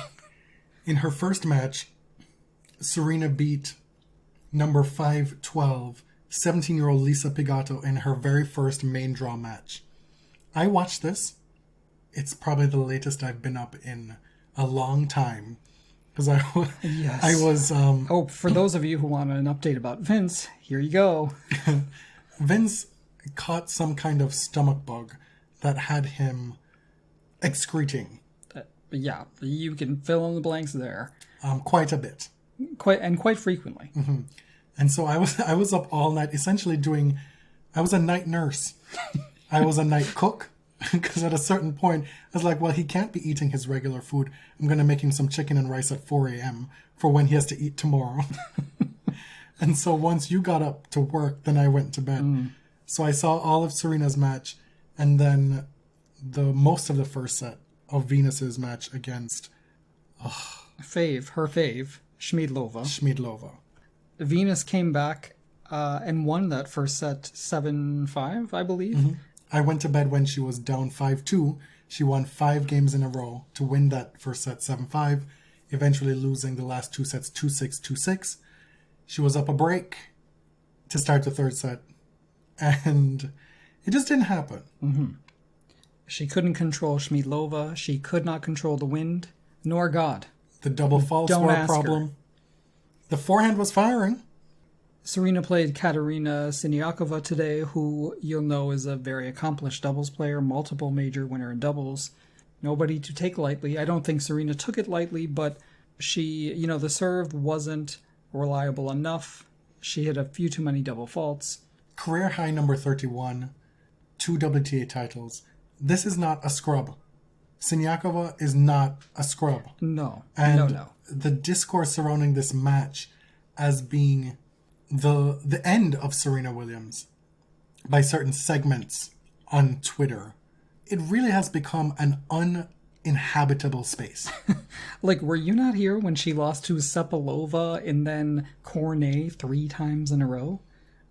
In her first match, Serena beat number 512, 17-year-old Lisa Pigato in her very first main draw match. I watched this. It's probably the latest I've been up in a long time. Because I was... for those of you who want an update about Vince, here you go. Vince caught some kind of stomach bug that had him excreting. Yeah, you can fill in the blanks there. Quite a bit. Quite frequently. Mm-hmm. And so I was up all night, essentially I was a night nurse. I was a night cook. Because at a certain point, I was like, well, he can't be eating his regular food. I'm going to make him some chicken and rice at 4 a.m. for when he has to eat tomorrow. And so once you got up to work, then I went to bed. So I saw all of Serena's match, and then most of the first set of Venus's match against her fave, Schmiedlova. Schmiedlova. Venus came back and won that first set 7-5, I believe. Mm-hmm. I went to bed when she was down 5-2. She won 5 games in a row to win that first set 7-5, eventually losing the last 2 sets 2-6, 2-6. She was up a break to start the third set, and it just didn't happen. Mm-hmm. She couldn't control Schmiedlova. She could not control the wind, nor God. The double faults Don't were a ask her. problem. The forehand was firing. Serena played Katerina Siniakova today, who you'll know is a very accomplished doubles player, multiple major winner in doubles. Nobody to take lightly. I don't think Serena took it lightly, but she, the serve wasn't reliable enough. She hit a few too many double faults. Career high number 31, 2 WTA titles. This is not a scrub. Siniakova is not a scrub. No, And no. the discourse surrounding this match as being the end of Serena Williams by certain segments on Twitter, it really has become an uninhabitable space. Like, were you not here when she lost to Sepulova and then Cornet 3 times in a row?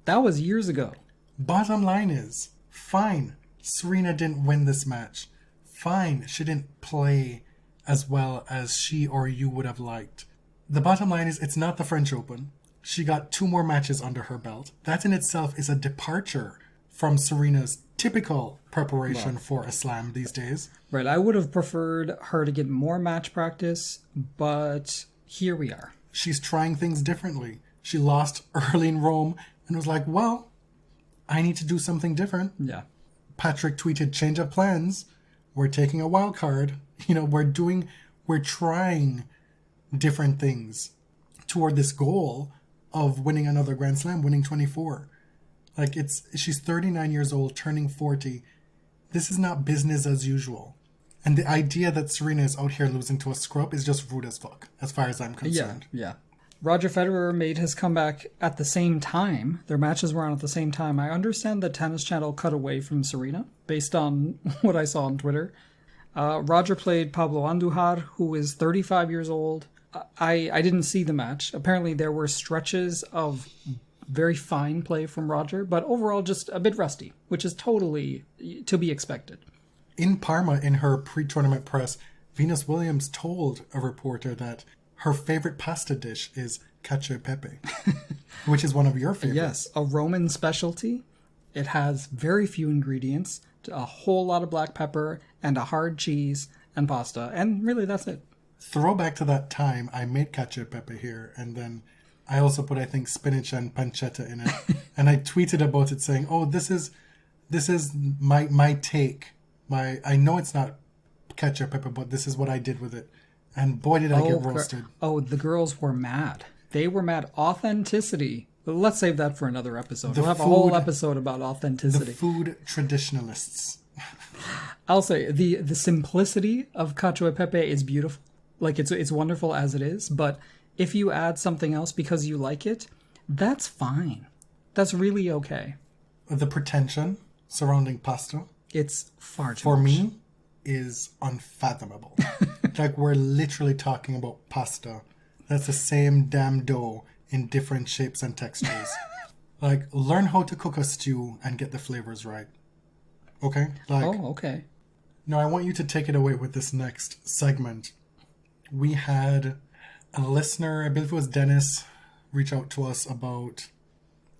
That was years ago. Bottom line is, fine, Serena didn't win this match. Fine, she didn't play as well as she or you would have liked. The bottom line is, it's not the French Open. She got 2 more matches under her belt. That in itself is a departure from Serena's typical preparation for a slam these days. Right, I would have preferred her to get more match practice, but here we are. She's trying things differently. She lost early in Rome and was like, well, I need to do something different. Yeah. Patrick tweeted, change of plans. We're taking a wild card. We're trying different things toward this goal of winning another Grand Slam, winning 24. She's 39 years old, turning 40. This is not business as usual. And the idea that Serena is out here losing to a scrub is just rude as fuck, as far as I'm concerned. Yeah. Roger Federer made his comeback at the same time. Their matches were on at the same time. I understand that Tennis Channel cut away from Serena, based on what I saw on Twitter. Roger played Pablo Andujar, who is 35 years old. I didn't see the match. Apparently there were stretches of very fine play from Roger, but overall just a bit rusty, which is totally to be expected. In Parma, in her pre-tournament press, Venus Williams told a reporter that her favorite pasta dish is cacio e pepe, which is one of your favorites. Yes, a Roman specialty. It has very few ingredients, a whole lot of black pepper, and a hard cheese and pasta, and really that's it. Throwback to that time, I made cacio e pepe here, and then I also put, I think, spinach and pancetta in it. And I tweeted about it saying, oh, this is my take. I know it's not cacio e pepe, but this is what I did with it. And boy, did I get roasted. The girls were mad. They were mad. Authenticity. Let's save that for another episode. We'll have a whole episode about authenticity. The food traditionalists. I'll say the simplicity of cacio e pepe is beautiful. Like it's wonderful as it is, but if you add something else because you like it, that's fine. That's really okay. The pretension surrounding pasta, it's far too for much. me, is unfathomable. Like, we're literally talking about pasta. That's the same damn dough in different shapes and textures. Like, learn how to cook a stew and get the flavors right. Okay? Okay. Now, I want you to take it away with this next segment. We had a listener, I believe it was Dennis, reach out to us about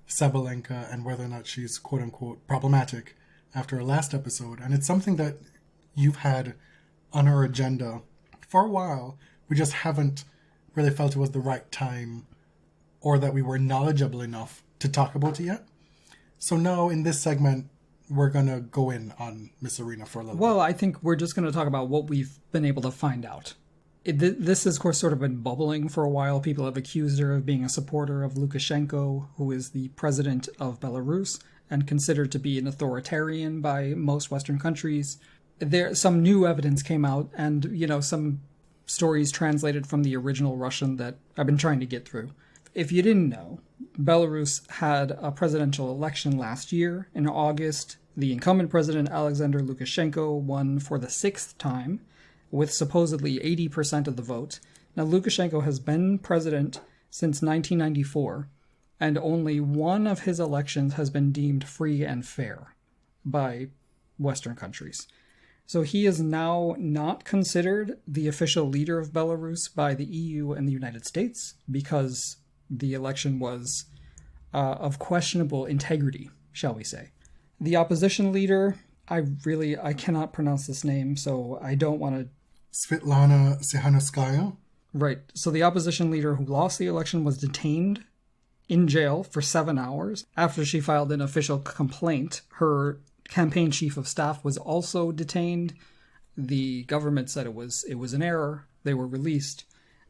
Sabalenka and whether or not she's quote-unquote problematic after our last episode. And it's something that you've had on our agenda for a while. We just haven't really felt it was the right time or that we were knowledgeable enough to talk about it yet. So now in this segment, we're going to go in on Miss Arena for a little bit. Well, I think we're just going to talk about what we've been able to find out. This has, of course, sort of been bubbling for a while. People have accused her of being a supporter of Lukashenko, who is the president of Belarus and considered to be an authoritarian by most Western countries. Some new evidence came out, and, some stories translated from the original Russian that I've been trying to get through. If you didn't know, Belarus had a presidential election last year. In August, the incumbent president, Alexander Lukashenko, won for the 6th time, with supposedly 80% of the vote. Now, Lukashenko has been president since 1994, and only one of his elections has been deemed free and fair by Western countries. So he is now not considered the official leader of Belarus by the EU and the United States because the election was of questionable integrity, shall we say. The opposition leader, I cannot pronounce this name, so I don't want to... Svetlana Tsikhanouskaya. Right. So the opposition leader who lost the election was detained in jail for 7 hours after she filed an official complaint. Her campaign chief of staff was also detained. The government said it was an error. They were released.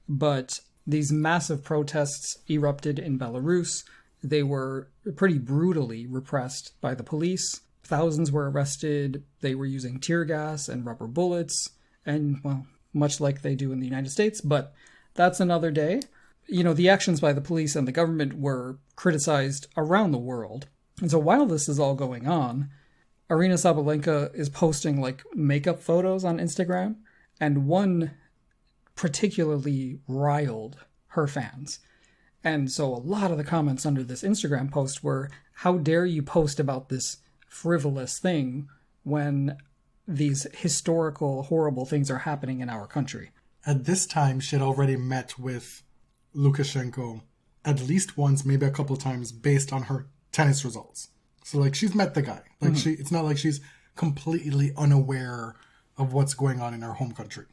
But these massive protests erupted in Belarus. They were pretty brutally repressed by the police. Thousands were arrested. They were using tear gas and rubber bullets. And, well, much like they do in the United States, but that's another day. You know, the actions by the police and the government were criticized around the world. And so while this is all going on, Arina Sabalenka is posting, like, makeup photos on Instagram, and one particularly riled her fans. And so a lot of the comments under this Instagram post were, how dare you post about this frivolous thing when these historical, horrible things are happening in our country. At this time, she had already met with Lukashenko at least once, maybe a couple times, based on her tennis results. So, like, she's met the guy. Like, it's not like she's completely unaware of what's going on in her home country.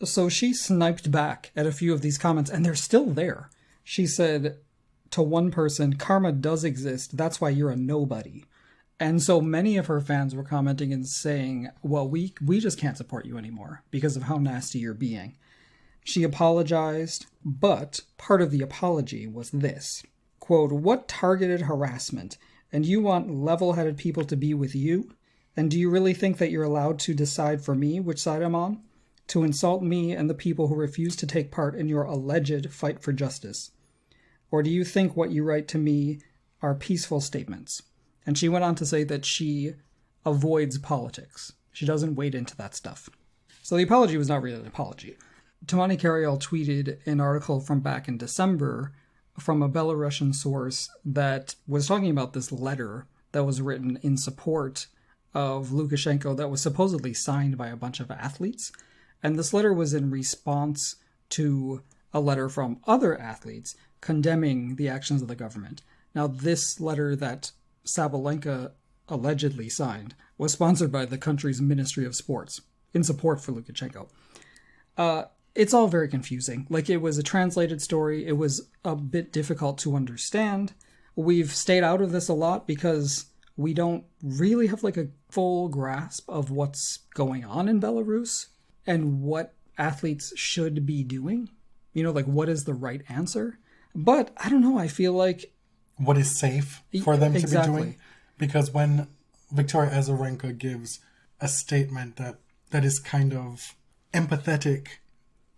So she sniped back at a few of these comments, and they're still there. She said to one person, "Karma does exist. That's why you're a nobody." And so many of her fans were commenting and saying, well, we just can't support you anymore because of how nasty you're being. She apologized, but part of the apology was this. Quote, "What targeted harassment? And you want level-headed people to be with you? And do you really think that you're allowed to decide for me which side I'm on? To insult me and the people who refuse to take part in your alleged fight for justice? Or do you think what you write to me are peaceful statements?" And she went on to say that she avoids politics. She doesn't wade into that stuff. So the apology was not really an apology. Tamani Karyal tweeted an article from back in December from a Belarusian source that was talking about this letter that was written in support of Lukashenko that was supposedly signed by a bunch of athletes. And this letter was in response to a letter from other athletes condemning the actions of the government. Now, this letter that Sabalenka allegedly signed was sponsored by the country's Ministry of Sports in support for Lukashenko. It's all very confusing. Like, it was a translated story. It was a bit difficult to understand. We've stayed out of this a lot because we don't really have, like, a full grasp of what's going on in Belarus and what athletes should be doing. You know, like, what is the right answer? But I don't know. I feel like what is safe for them to Exactly. be doing. Because when Victoria Azarenka gives a statement that is kind of empathetic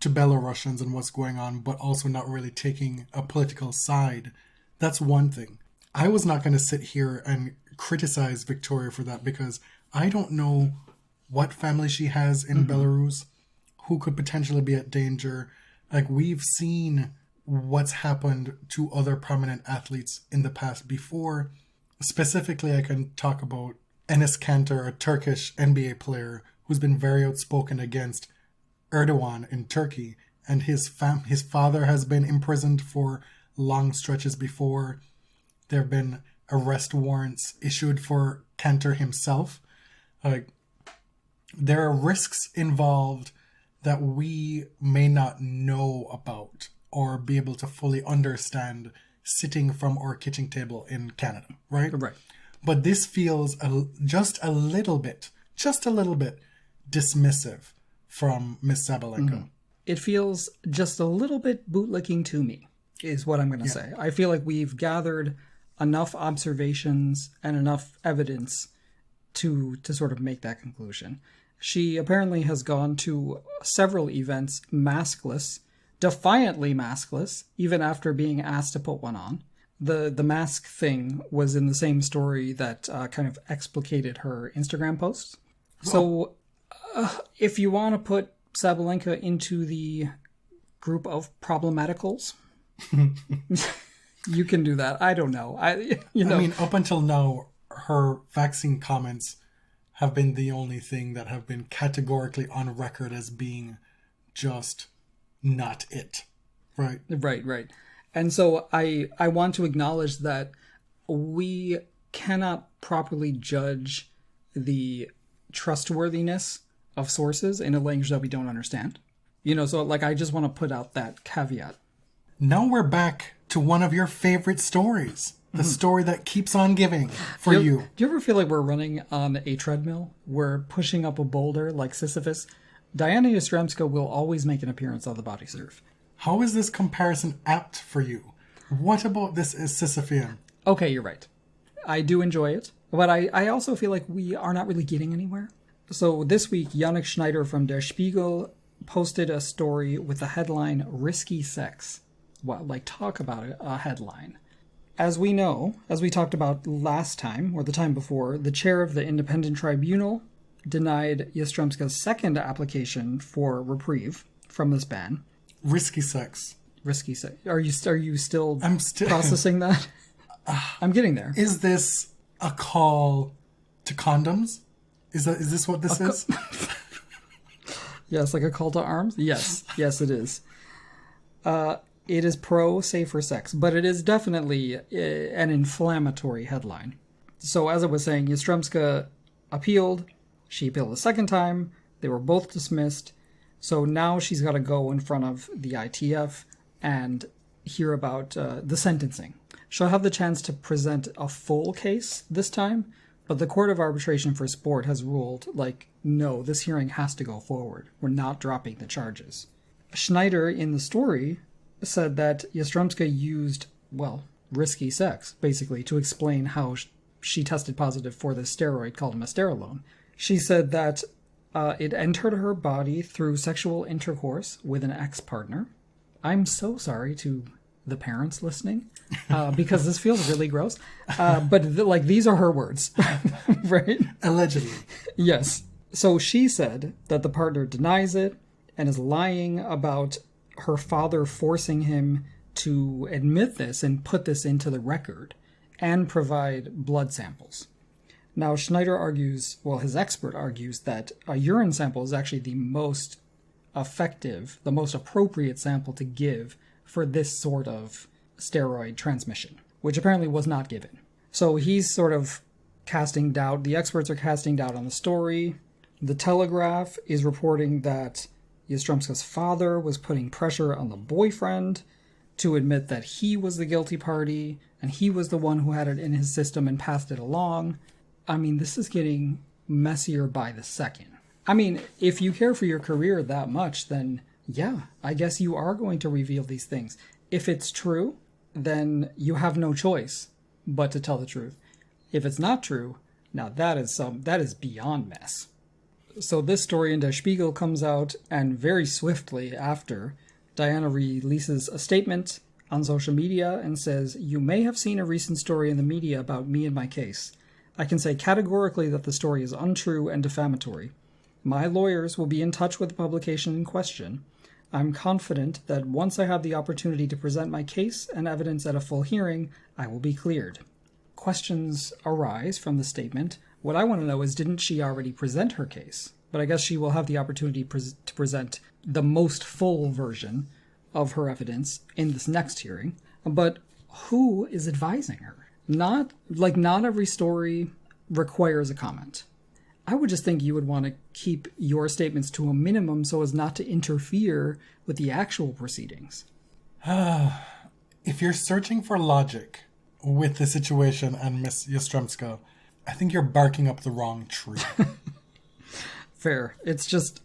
to Belarusians and what's going on, but also not really taking a political side, that's one thing. I was not going to sit here and criticize Victoria for that because I don't know what family she has in Belarus, who could potentially be at danger. Like, we've seen what's happened to other prominent athletes in the past before. Specifically, I can talk about Enes Kanter, a Turkish NBA player who's been very outspoken against Erdogan in Turkey, and his father has been imprisoned for long stretches before. There have been arrest warrants issued for Kanter himself. There are risks involved that we may not know about or be able to fully understand sitting from our kitchen table in Canada, right? Right. But this feels just a little bit dismissive from Miss Sabalenka. it feels just a little bit bootlicking to me, is what I'm going to say. I feel like we've gathered enough observations and enough evidence to sort of make that conclusion. She apparently has gone to several events maskless, defiantly maskless, even after being asked to put one on. The mask thing was in the same story that kind of explicated her Instagram posts. So if you want to put Sabalenka into the group of problematicals. You can do that. I don't know. I mean, up until now, her vaccine comments have been the only thing that have been categorically on record as being just not it. Right. Right. And so I want to acknowledge that we cannot properly judge the trustworthiness of sources in a language that we don't understand. So like I just want to put out that caveat. Now we're back to one of your favorite stories. The story that keeps on giving for you. Do you ever feel like we're running on a treadmill? We're pushing up a boulder like Sisyphus. Diana Yastremska will always make an appearance on the Body Surf. How is this comparison apt for you? What about this is Sisyphean? Okay, you're right. I do enjoy it. But I also feel like we are not really getting anywhere. So this week, Yannick Schneider from Der Spiegel posted a story with the headline, Risky Sex. Well, like, talk about it, a headline. As we know, as we talked about last time, or the time before, the chair of the independent tribunal denied Yastremska's second application for reprieve from this ban. Risky sex. Risky sex. Are you still I'm still processing that? I'm getting there. Is this a call to condoms? Is this what this is? Yes, like a call to arms? Yes, it is. It is pro safer sex, but it is definitely an inflammatory headline. So as I was saying, Yastremska appealed. She appealed the second time. They were both dismissed. So now she's got to go in front of the ITF and hear about the sentencing. She'll have the chance to present a full case this time, but the Court of Arbitration for Sport has ruled, no, this hearing has to go forward. We're not dropping the charges. Schneider, in the story, said that Yastremska used, risky sex, basically, to explain how she tested positive for this steroid called mesterolone. She said that it entered her body through sexual intercourse with an ex-partner. I'm so sorry to the parents listening, because this feels really gross. But these are her words, right? Allegedly. Yes. So she said that the partner denies it and is lying about her father forcing him to admit this and put this into the record and provide blood samples. Now, Schneider argues, his expert argues that a urine sample is actually the most effective, the most appropriate sample to give for this sort of steroid transmission, which apparently was not given. So he's sort of casting doubt. The experts are casting doubt on the story. The Telegraph is reporting that Yastremska's father was putting pressure on the boyfriend to admit that he was the guilty party and he was the one who had it in his system and passed it along. I mean, this is getting messier by the second. I mean, if you care for your career that much, then yeah, I guess you are going to reveal these things. If it's true, then you have no choice but to tell the truth. If it's not true, now that is beyond mess. So this story in Der Spiegel comes out, and very swiftly after, Diana releases a statement on social media and says, "You may have seen a recent story in the media about me and my case. I can say categorically that the story is untrue and defamatory. My lawyers will be in touch with the publication in question. I'm confident that once I have the opportunity to present my case and evidence at a full hearing, I will be cleared." Questions arise from the statement. What I want to know is, didn't she already present her case? But I guess she will have the opportunity to present the most full version of her evidence in this next hearing. But who is advising her? Not every story requires a comment. I would just think you would want to keep your statements to a minimum so as not to interfere with the actual proceedings. If you're searching for logic with the situation and Miss Yastremska, I think you're barking up the wrong tree. Fair. It's just,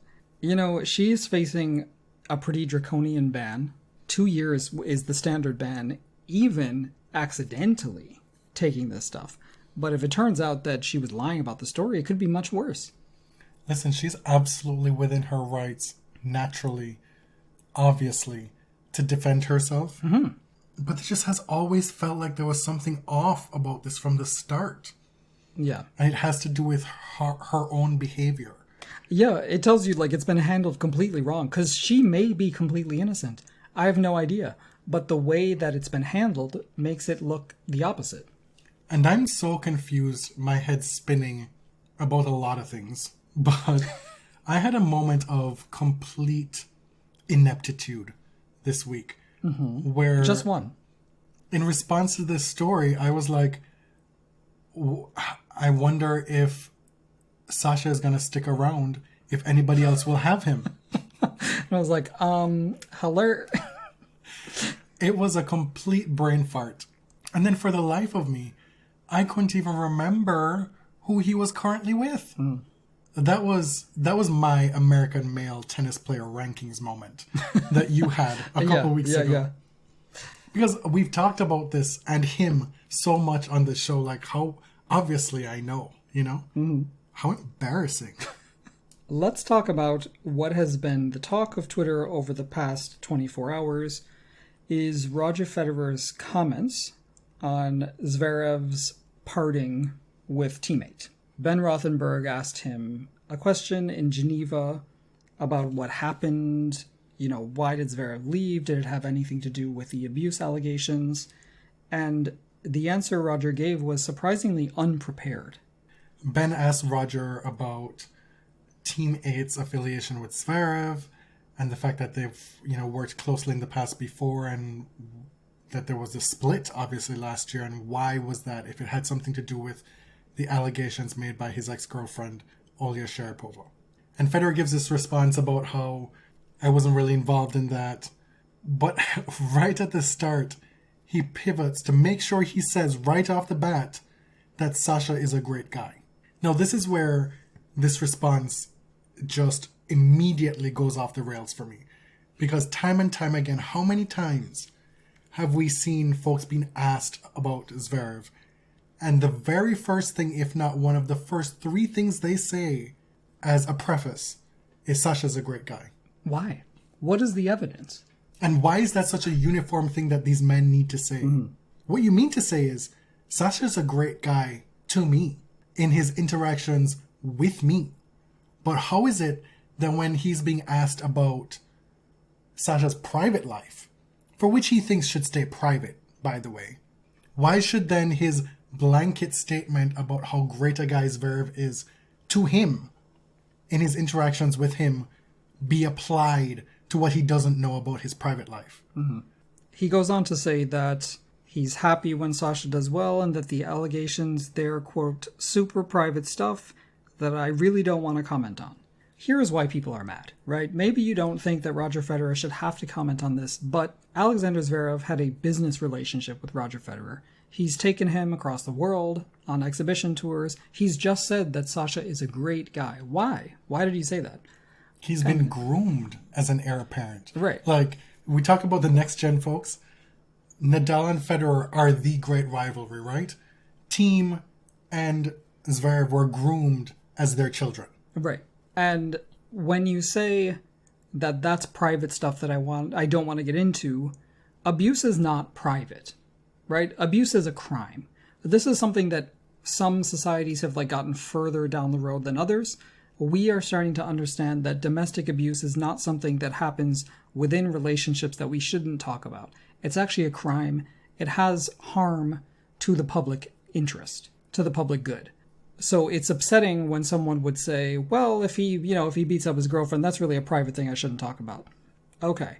she's facing a pretty draconian ban. 2 years is the standard ban, even accidentally taking this stuff. But if it turns out that she was lying about the story, it could be much worse. Listen, she's absolutely within her rights, naturally, obviously, to defend herself. Mm-hmm. But it just has always felt like there was something off about this from the start. Yeah. And it has to do with her own behavior. Yeah, it tells you like it's been handled completely wrong because she may be completely innocent. I have no idea. But the way that it's been handled makes it look the opposite. And I'm so confused, my head's spinning about a lot of things. But I had a moment of complete ineptitude this week. Where Just one. in response to this story, I was like, I wonder if Sasha is going to stick around, if anybody else will have him. And I was like, hello. It was a complete brain fart. And then for the life of me, I couldn't even remember who he was currently with. That was my American male tennis player rankings moment that you had a couple weeks ago. Yeah. Because we've talked about this and him so much on the show, like how obviously I know, you know? How embarrassing. Let's talk about what has been the talk of Twitter over the past 24 hours is Roger Federer's comments on Zverev's parting with teammate. Ben Rothenberg asked him a question in Geneva about what happened. You know, why did Zverev leave? Did it have anything to do with the abuse allegations? And the answer Roger gave was surprisingly unprepared. Ben asked Roger about Team 8's affiliation with Zverev and the fact that they've, worked closely in the past before and that there was a split, obviously, last year. And why was that, if it had something to do with the allegations made by his ex-girlfriend, Olya Sharapova. And Federer gives this response about how I wasn't really involved in that. But right at the start, he pivots to make sure he says right off the bat that Sasha is a great guy. Now, this is where this response just immediately goes off the rails for me. Because time and time again, how many times have we seen folks being asked about Zverev? And the very first thing, if not one of the first three things they say as a preface, is Sasha's a great guy. Why? What is the evidence? And why is that such a uniform thing that these men need to say? What you mean to say is, Sasha's a great guy to me in his interactions with me. But how is it that when he's being asked about Sasha's private life, for which he thinks should stay private, by the way, why should then his blanket statement about how great a guy Zverev is to him in his interactions with him be applied to what he doesn't know about his private life? He goes on to say that he's happy when Sasha does well and that the allegations, they're, quote, super private stuff that I really don't want to comment on. Here's why people are mad, right? Maybe you don't think that Roger Federer should have to comment on this, but Alexander Zverev had a business relationship with Roger Federer. He's taken him across the world on exhibition tours. He's just said that Sasha is a great guy. Why? Why did he say that? He's been groomed as an heir apparent. Right. Like, we talk about the next gen folks. Nadal and Federer are the great rivalry, right? Team and Zverev were groomed as their children. Right. And when you say that that's private stuff that I don't want to get into, abuse is not private, right? Abuse is a crime. This is something that some societies have gotten further down the road than others. We are starting to understand that domestic abuse is not something that happens within relationships that we shouldn't talk about. It's actually a crime. It has harm to the public interest, to the public good. So it's upsetting when someone would say, well, if he beats up his girlfriend, that's really a private thing I shouldn't talk about. Okay.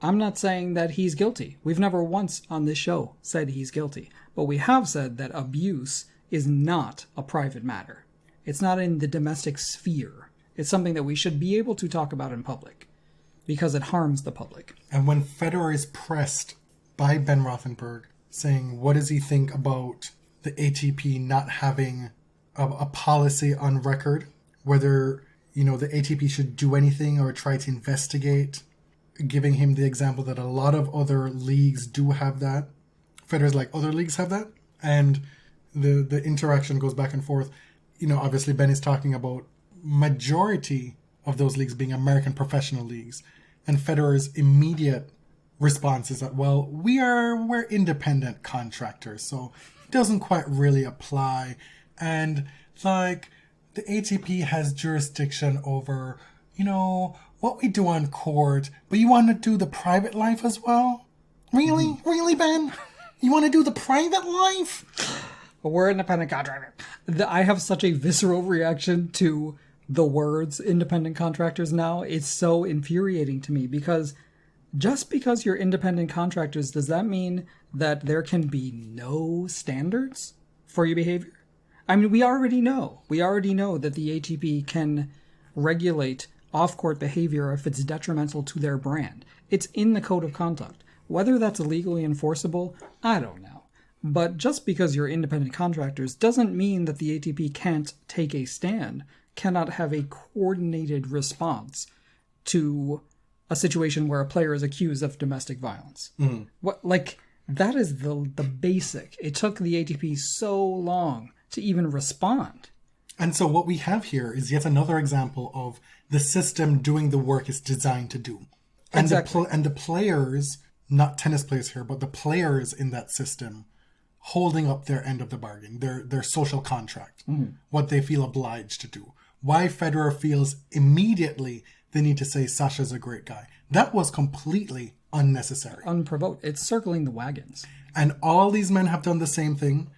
I'm not saying that he's guilty. We've never once on this show said he's guilty. But we have said that abuse is not a private matter. It's not in the domestic sphere. It's something that we should be able to talk about in public because it harms the public. And when Federer is pressed by Ben Rothenberg saying, what does he think about the ATP not having a policy on record, whether, the ATP should do anything or try to investigate, giving him the example that a lot of other leagues do have that. Federer's like, other leagues have that? And the interaction goes back and forth. Obviously Ben is talking about majority of those leagues being American professional leagues. And Federer's immediate response is that, well, we're independent contractors, so it doesn't quite really apply. And the ATP has jurisdiction over, what we do on court, but you want to do the private life as well? Really? Mm-hmm. Really, Ben? You want to do the private life? We're independent contractors. I have such a visceral reaction to the words independent contractors now. It's so infuriating to me because just because you're independent contractors, does that mean that there can be no standards for your behavior? I mean, we already know. We already know that the ATP can regulate off-court behavior if it's detrimental to their brand. It's in the code of conduct. Whether that's legally enforceable, I don't know. But just because you're independent contractors doesn't mean that the ATP can't take a stand, cannot have a coordinated response to a situation where a player is accused of domestic violence. That is the basic. It took the ATP so long to even respond. And so what we have here is yet another example of the system doing the work it's designed to do. And Exactly. the players, not tennis players here, but the players in that system holding up their end of the bargain, their social contract, what they feel obliged to do. Why Federer feels immediately they need to say Sasha's a great guy. That was completely unnecessary. Unprovoked. It's circling the wagons. And all these men have done the same thing.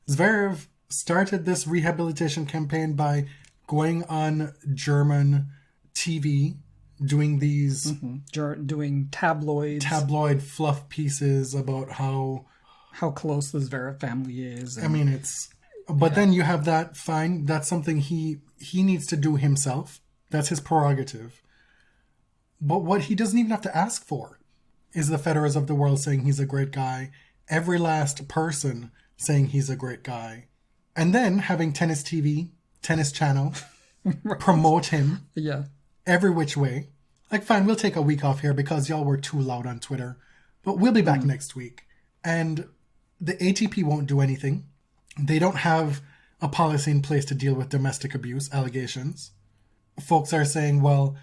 Zverev started this rehabilitation campaign by going on German TV, doing these Doing tabloid fluff pieces about how close the Zverev family is. I mean, but then you have that, fine, that's something he needs to do himself. That's his prerogative. But what he doesn't even have to ask for is the Federers of the world saying he's a great guy, every last person saying he's a great guy, and then having Tennis TV, Tennis Channel, promote him every which way. Like, fine, we'll take a week off here because y'all were too loud on Twitter, but we'll be back next week. And the ATP won't do anything. They don't have a policy in place to deal with domestic abuse allegations. Folks are saying, well,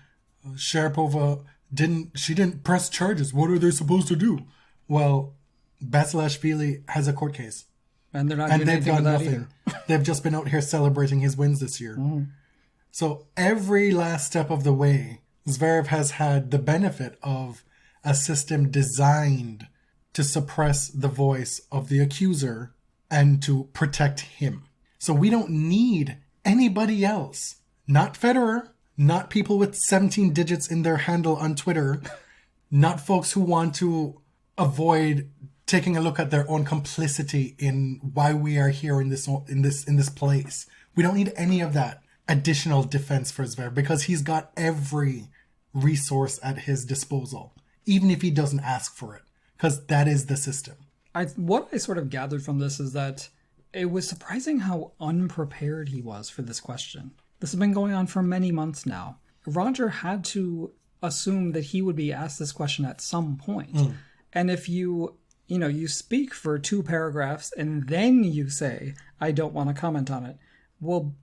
Sharapova didn't press charges. What are they supposed to do? Well, Basilashvili has a court case. And they're not And doing they've anything done with that nothing. either. They've just been out here celebrating his wins this year. So every last step of the way, Zverev has had the benefit of a system designed to suppress the voice of the accuser and to protect him. So we don't need anybody else. Not Federer, not people with 17 digits in their handle on Twitter, not folks who want to avoid taking a look at their own complicity in why we are here in this place. We don't need any of that additional defense for Zverev because he's got every resource at his disposal, even if he doesn't ask for it, because that is the system. What I sort of gathered from this is that it was surprising how unprepared he was for this question. This has been going on for many months now. Roger had to assume that he would be asked this question at some point. And if you speak for 2 paragraphs and then you say, I don't want to comment on it. Well,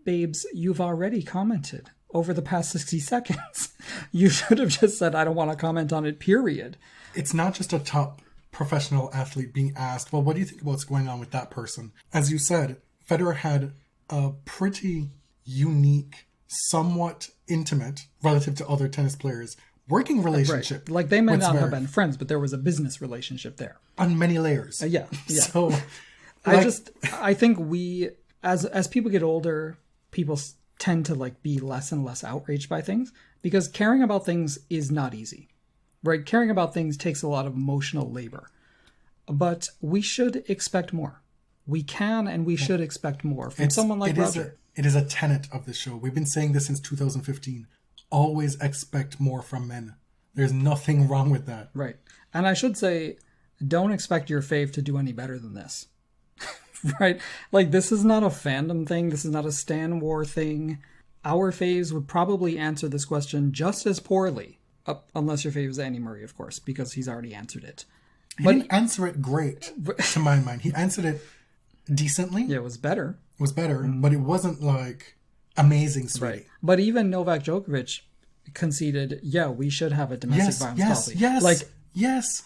babes, you've already commented over the past 60 seconds. You should have just said, I don't want to comment on it, period. It's not just a top professional athlete being asked, well, what do you think about what's going on with that person? As you said, Federer had a pretty unique, somewhat intimate, relative to other tennis players, working relationship. Right. Like they may with not have Zverev been friends, but there was a business relationship there. on many layers. Yeah. So, I think we, as people get older, people tend to be less and less outraged by things because caring about things is not easy, right? Caring about things takes a lot of emotional labor, but we should expect more. We can and we should expect more from someone like Roger. It is a tenet of the show. We've been saying this since 2015. Always expect more from men. There's nothing wrong with that. Right. And I should say, don't expect your fave to do any better than this. Right? This is not a fandom thing. This is not a Stan War thing. Our faves would probably answer this question just as poorly, unless your fave is Andy Murray, of course, because he's already answered it. He didn't answer it great, to my mind. He answered it decently. Yeah, it was better. It was better, but it wasn't amazing, sweetie. Right. But even Novak Djokovic conceded, yeah, we should have a domestic violence policy. Yes. Yes.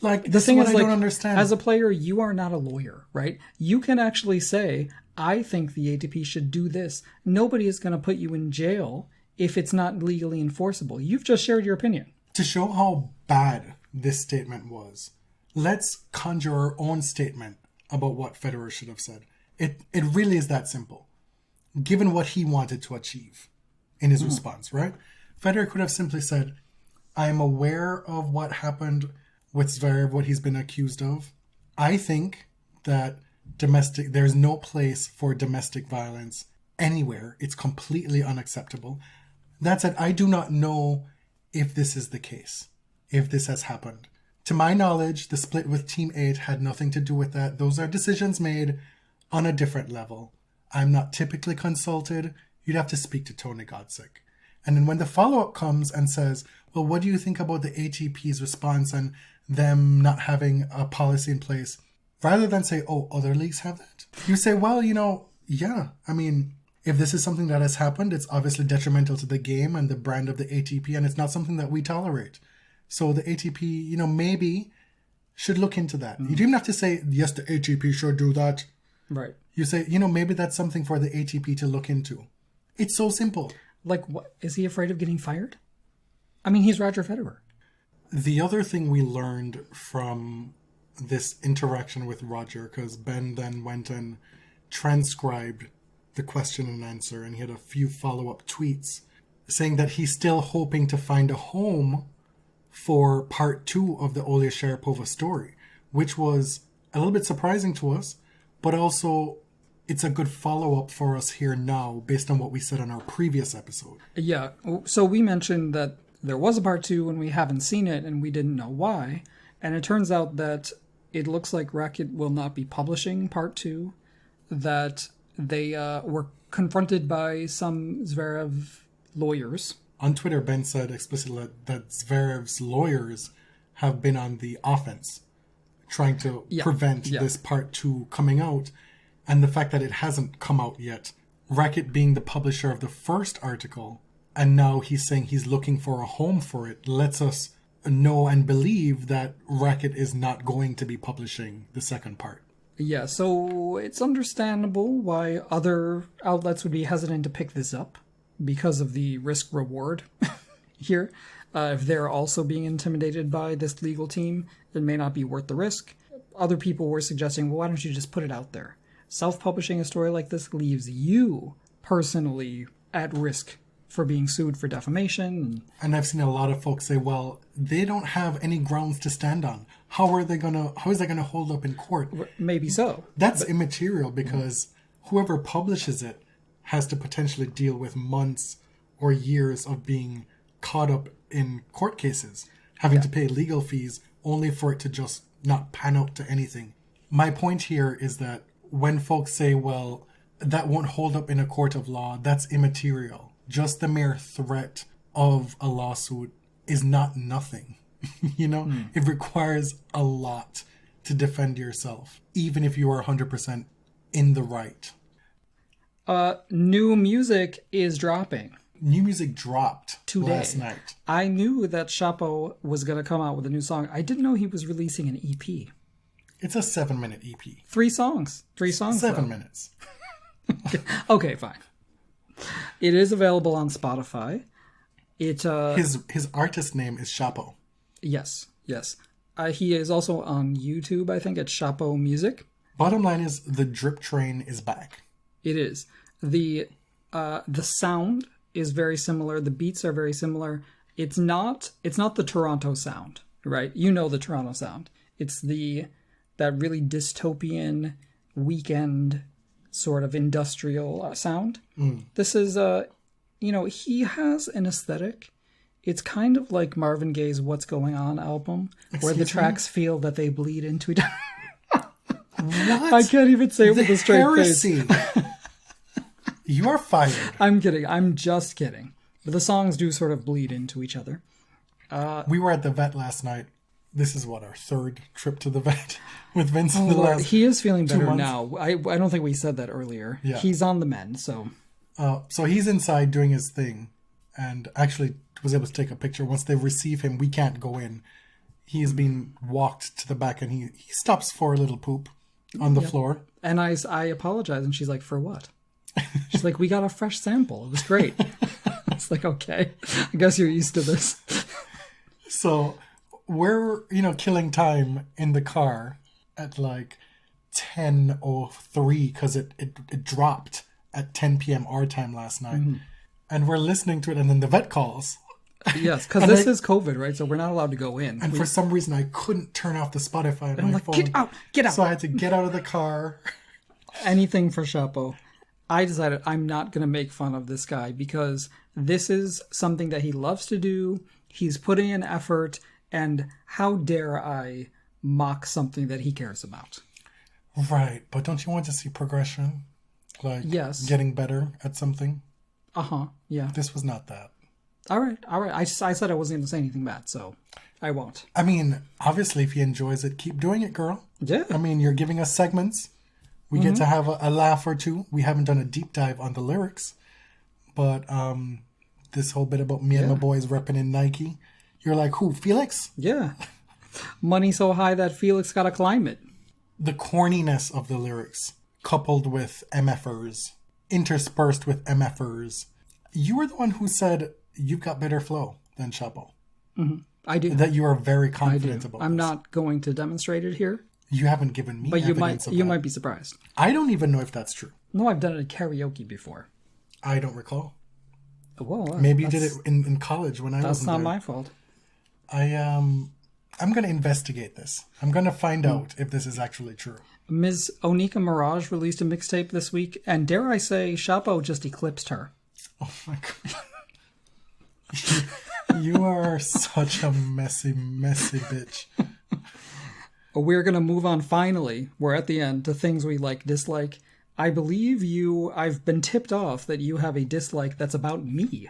Like, The this thing is what is, I like, don't understand. as a player, you are not a lawyer, right? You can actually say, I think the ATP should do this. Nobody is going to put you in jail if it's not legally enforceable. You've just shared your opinion. To show how bad this statement was, let's conjure our own statement about what Federer should have said. It really is that simple, given what he wanted to achieve in his response, right? Federer could have simply said, I am aware of what happened with Zverev, what he's been accused of. I think that there's no place for domestic violence anywhere. It's completely unacceptable. That said, I do not know if this is the case, if this has happened. To my knowledge, the split with Team 8 had nothing to do with that. Those are decisions made on a different level. I'm not typically consulted. You'd have to speak to Tony Godsick. And then when the follow-up comes and says, well, what do you think about the ATP's response and them not having a policy in place? Rather than say, oh, other leagues have that, you say, well, yeah, I mean, if this is something that has happened, it's obviously detrimental to the game and the brand of the ATP, and it's not something that we tolerate. So the ATP, maybe should look into that. You don't even have to say, yes, the ATP should do that. Right. You say, maybe that's something for the ATP to look into. It's so simple. Like, what? Is he afraid of getting fired? I mean, he's Roger Federer. The other thing we learned from this interaction with Roger, because Ben then went and transcribed the question and answer, and he had a few follow-up tweets saying that he's still hoping to find a home for part 2 of the Olya Sharapova story, which was a little bit surprising to us, but also it's a good follow-up for us here now based on what we said on our previous episode. Yeah, so we mentioned that there was a part 2 and we haven't seen it and we didn't know why, and it turns out that it looks like Racket will not be publishing part 2, that they were confronted by some Zverev lawyers. On Twitter, Ben said explicitly that Zverev's lawyers have been on the offense, trying to prevent this part 2 coming out. And the fact that it hasn't come out yet, Racket being the publisher of the first article, and now he's saying he's looking for a home for it, lets us know and believe that Racket is not going to be publishing the second part. Yeah, so it's understandable why other outlets would be hesitant to pick this up because of the risk-reward here. If they're also being intimidated by this legal team, it may not be worth the risk. Other people were suggesting, well, why don't you just put it out there? Self-publishing a story like this leaves you personally at risk for being sued for defamation. And I've seen a lot of folks say, well, they don't have any grounds to stand on. How is that gonna hold up in court? Maybe so. That's immaterial because whoever publishes it has to potentially deal with months or years of being caught up in court cases, having to pay legal fees only for it to just not pan out to anything. My point here is that when folks say, well, that won't hold up in a court of law, that's immaterial. Just the mere threat of a lawsuit is not nothing. It requires a lot to defend yourself, even if you are 100% in the right. New music is dropping. New music dropped today. Last night. I knew that Chapo was going to come out with a new song. I didn't know he was releasing an EP. It's a 7-minute EP. 3 songs. 7 though. minutes. Okay, fine. It is available on Spotify. His artist name is Chapo. Yes. He is also on YouTube, I think, at Chapo Music. Bottom line is the drip train is back. It is. The sound is very similar. The beats are very similar. It's not the Toronto sound, right? You know the Toronto sound. It's that really dystopian weekend sort of industrial sound. This is he has an aesthetic. It's kind of like Marvin Gaye's What's Going On album, where the tracks feel that they bleed into each other. What? I can't even say it with a straight face. You are fired. I'm kidding. I'm just kidding. But the songs do sort of bleed into each other. We were at the vet last night. This is our 3rd trip to the vet with Vince in the last he is feeling better 2 months. now. I don't think we said that earlier. Yeah. He's on the mend, so... So he's inside doing his thing and actually was able to take a picture. Once they receive him, we can't go in. He's been walked to the back and he stops for a little poop on the floor. And I apologize. And she's like, for what? She's like, we got a fresh sample. It was great. It's like, okay, I guess you're used to this. So we're, killing time in the car at like 10:03 because it dropped at 10 p.m. our time last night. Mm-hmm. And we're listening to it and then the vet calls. Yes, because this is COVID, right? So we're not allowed to go in. And for some reason, I couldn't turn off the Spotify on my phone. Get out. So I had to get out of the car. Anything for Chapo. I decided I'm not going to make fun of this guy because this is something that he loves to do. He's putting in effort. And how dare I mock something that he cares about? Right. But don't you want to see progression? Like getting better at something? Uh-huh. Yeah. This was not that. All right. I said I wasn't going to say anything bad, so I won't. I mean, obviously, if he enjoys it, keep doing it, girl. Yeah. I mean, you're giving us segments. We get to have a laugh or two. We haven't done a deep dive on the lyrics. But this whole bit about me and my boys repping in Nike, you're like, who, Felix? Yeah. Money so high that Felix got to climb it. The corniness of the lyrics, coupled with MFers, interspersed with MFers. You were the one who said you've got better flow than Chapo. Mm-hmm. I do. That you are very confident about. I'm not going to demonstrate it here. You haven't given me but evidence of that. You might be surprised. I don't even know if that's true. No, I've done it at karaoke before. I don't recall. Well, maybe you did it in college when I wasn't there. That's not my fault. I'm going to investigate this. I'm going to find out if this is actually true. Ms. Onika Mirage released a mixtape this week, and dare I say, Chapo just eclipsed her. Oh my god. You are such a messy, messy bitch. We're going to move on finally. We're at the end to things we like, dislike. I believe I've been tipped off that you have a dislike that's about me.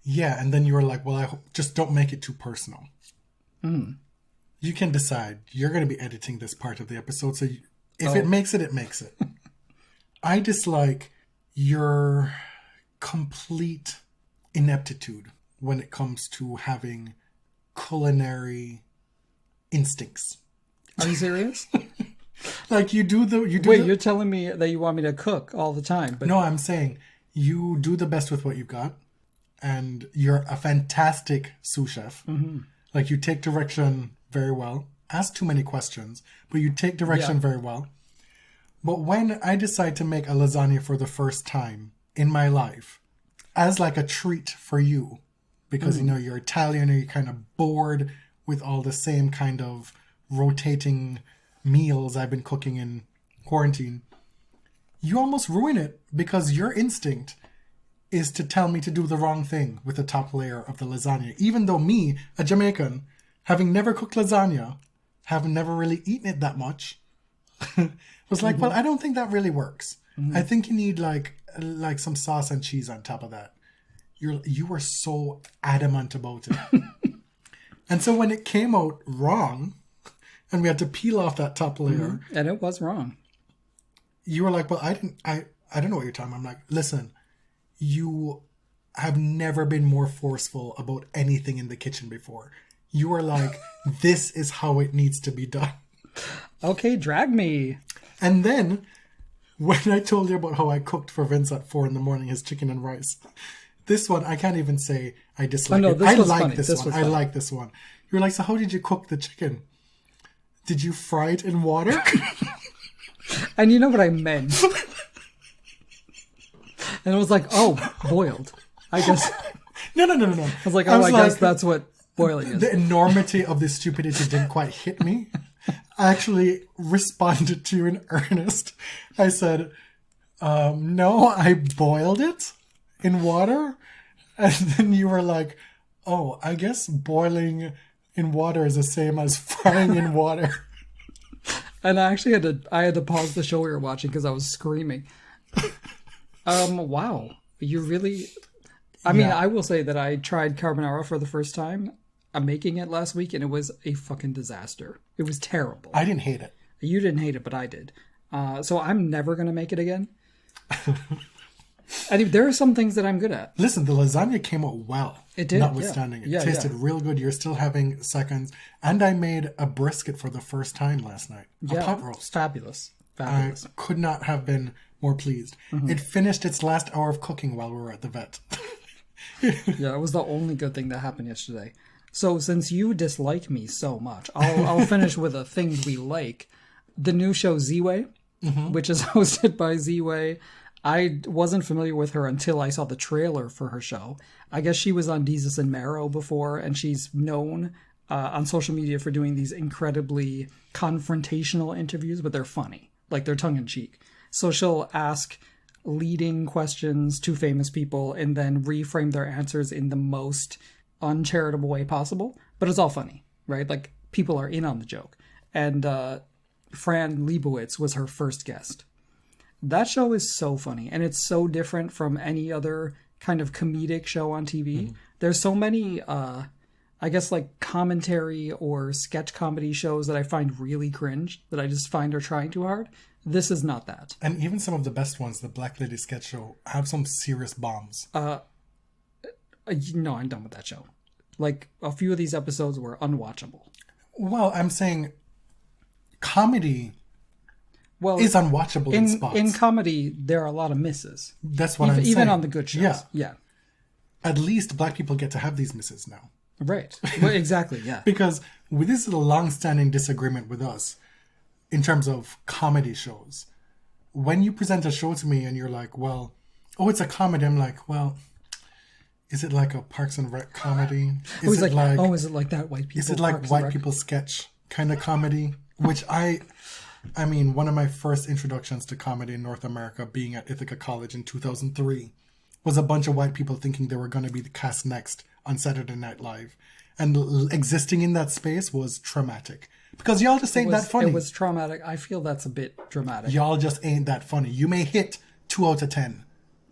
Yeah, and then you were like, well, just don't make it too personal. You can decide. You're going to be editing this part of the episode, so if it makes it, it makes it. I dislike your complete ineptitude when it comes to having culinary instincts. Are you serious? Like you do you're telling me that you want me to cook all the time, but no, I'm saying you do the best with what you've got, and you're a fantastic sous chef. Mm-hmm. Like you take direction very well. Ask too many questions, but you take direction very well. But when I decide to make a lasagna for the first time in my life, as like a treat for you, because you're Italian and you're kind of bored with all the same kind of rotating meals I've been cooking in quarantine, you almost ruin it because your instinct is to tell me to do the wrong thing with the top layer of the lasagna. Even though me, a Jamaican, having never cooked lasagna, having never really eaten it that much, was like, well, I don't think that really works. I think you need like some sauce and cheese on top of that. You were so adamant about it. And so when it came out wrong, and we had to peel off that top layer, and it was wrong, you were like, well, I don't know what you're talking about. I'm like, listen, you have never been more forceful about anything in the kitchen before. You are like, this is how it needs to be done. Okay, drag me. And then when I told you about how I cooked for Vince at 4 a.m, his chicken and rice, this one, I can't even say I dislike it. I like this one. I like this one. You're like, so how did you cook the chicken? Did you fry it in water? And you know what I meant. And it was like, oh, boiled. I guess. No. I was like, I guess that's what boiling is. The enormity of this stupidity didn't quite hit me. I actually responded to you in earnest. I said, no, I boiled it in water. And then you were like, oh, I guess boiling in water is the same as frying in water. And I actually had to pause the show we were watching because I was screaming. Wow. You really... I mean, I will say that I tried carbonara for the first time. I'm making it last week, and it was a fucking disaster. It was terrible. I didn't hate it. You didn't hate it, but I did. So I'm never going to make it again. And there are some things that I'm good at. Listen, the lasagna came out well. It did, Notwithstanding, yeah. it tasted real good. You're still having seconds. And I made a brisket for the first time last night. A pot roast. Fabulous. I could not have been more pleased. It finished its last hour of cooking while we were at the vet. Yeah, it was the only good thing that happened yesterday. So since you dislike me so much, I'll finish with a thing we like. The new show Z-Way, which is hosted by Z-Way. I wasn't familiar with her until I saw the trailer for her show. I guess she was on Jesus and Marrow before, and she's known on social media for doing these incredibly confrontational interviews, but they're funny. Like, they're tongue-in-cheek. So she'll ask leading questions to famous people and then reframe their answers in the most uncharitable way possible. But it's all funny, right? Like, people are in on the joke. And Fran Lebowitz was her first guest. That show is so funny, and it's so different from any other kind of comedic show on TV. There's so many, I guess, like commentary or sketch comedy shows that I find really cringe, that I just find are trying too hard. This is not that. And even some of the best ones, the Black Lady sketch show, have some serious bombs. No, I'm done with that show. Like, a few of these episodes were unwatchable. Well, I'm saying comedy Well, is unwatchable in spots. In comedy, there are a lot of misses. That's what I'm saying. Even on the good shows. Yeah. At least black people get to have these misses now. Right. Well, exactly, yeah. Because this is a long-standing disagreement with us in terms of comedy shows. When you present a show to me and you're like, well, oh, it's a comedy. I'm like, well, is it like a Parks and Rec comedy? Is it like that white people? Is it like white people sketch kind of comedy? Which I mean, one of my first introductions to comedy in North America, being at Ithaca College in 2003, was a bunch of white people thinking they were going to be the cast next on Saturday Night Live. And existing in that space was traumatic. Because y'all just ain't that funny. It was traumatic. I feel that's a bit dramatic. Y'all just ain't that funny. You may hit 2 out of 10.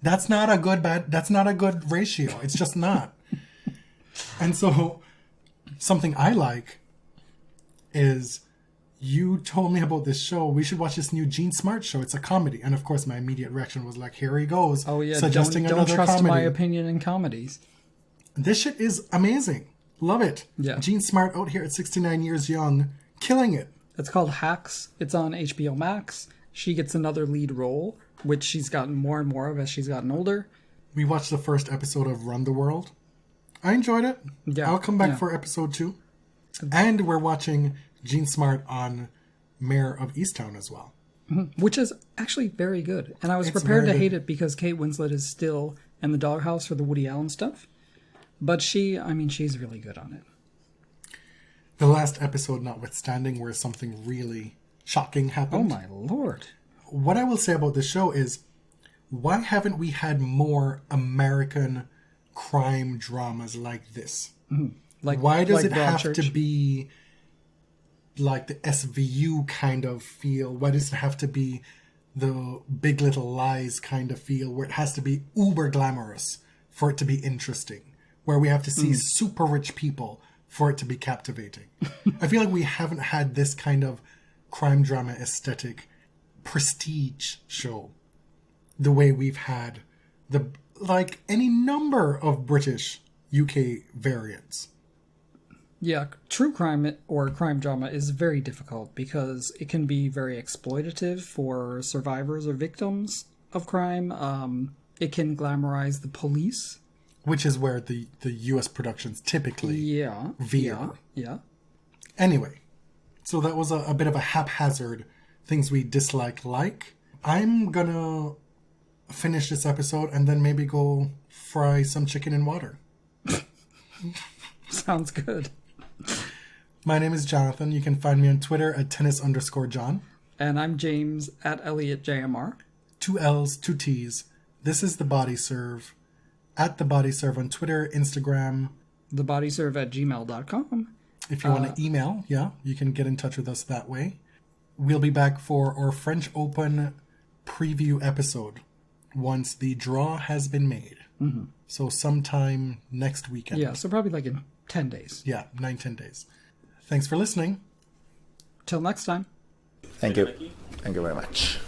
That's not a good ratio. It's just not. And so something I like is, you told me about this show. We should watch this new Gene Smart show. It's a comedy. And of course, my immediate reaction was like, here he goes. Oh, yeah. Suggesting don't another trust comedy. my opinion in comedies. This shit is amazing. Love it. Yeah. Gene Smart out here at 69 years young, killing it. It's called Hacks. It's on HBO Max. She gets another lead role, which she's gotten more and more of as she's gotten older. We watched the first episode of Run the World. I enjoyed it. Yeah. I'll come back for episode 2. And we're watching Gene Smart on Mayor of Easttown as well. Which is actually very good. And I was prepared to hate it because Kate Winslet is still in the doghouse for the Woody Allen stuff. But she's really good on it. The last episode notwithstanding, where something really shocking happened. Oh my lord. What I will say about the show is, why haven't we had more American crime dramas like this? Like, why does like it have Broadchurch? to be like the SVU kind of feel? Why does it have to be the Big Little Lies kind of feel, where it has to be uber glamorous for it to be interesting? Where we have to see super rich people for it to be captivating. I feel like we haven't had this kind of crime drama aesthetic prestige show the way we've had any number of British UK variants. Yeah, true crime or crime drama is very difficult because it can be very exploitative for survivors or victims of crime. It can glamorize the police. Which is where the US productions typically veer. Yeah. Anyway, so that was a bit of a haphazard things we like. I'm gonna finish this episode and then maybe go fry some chicken in water. Sounds good. My name is Jonathan. You can find me on Twitter at tennis_John. And I'm James at ElliotJMR. 2 L's, 2 T's. This is The Body Serve. At The Body Serve on Twitter, Instagram. thebodyserve@gmail.com. If you want to email, you can get in touch with us that way. We'll be back for our French Open preview episode once the draw has been made. Mm-hmm. So sometime next weekend. Yeah, so probably like in 10 days. Yeah, 9-10 days. Thanks for listening. Till next time. Thank you. Thank you very much.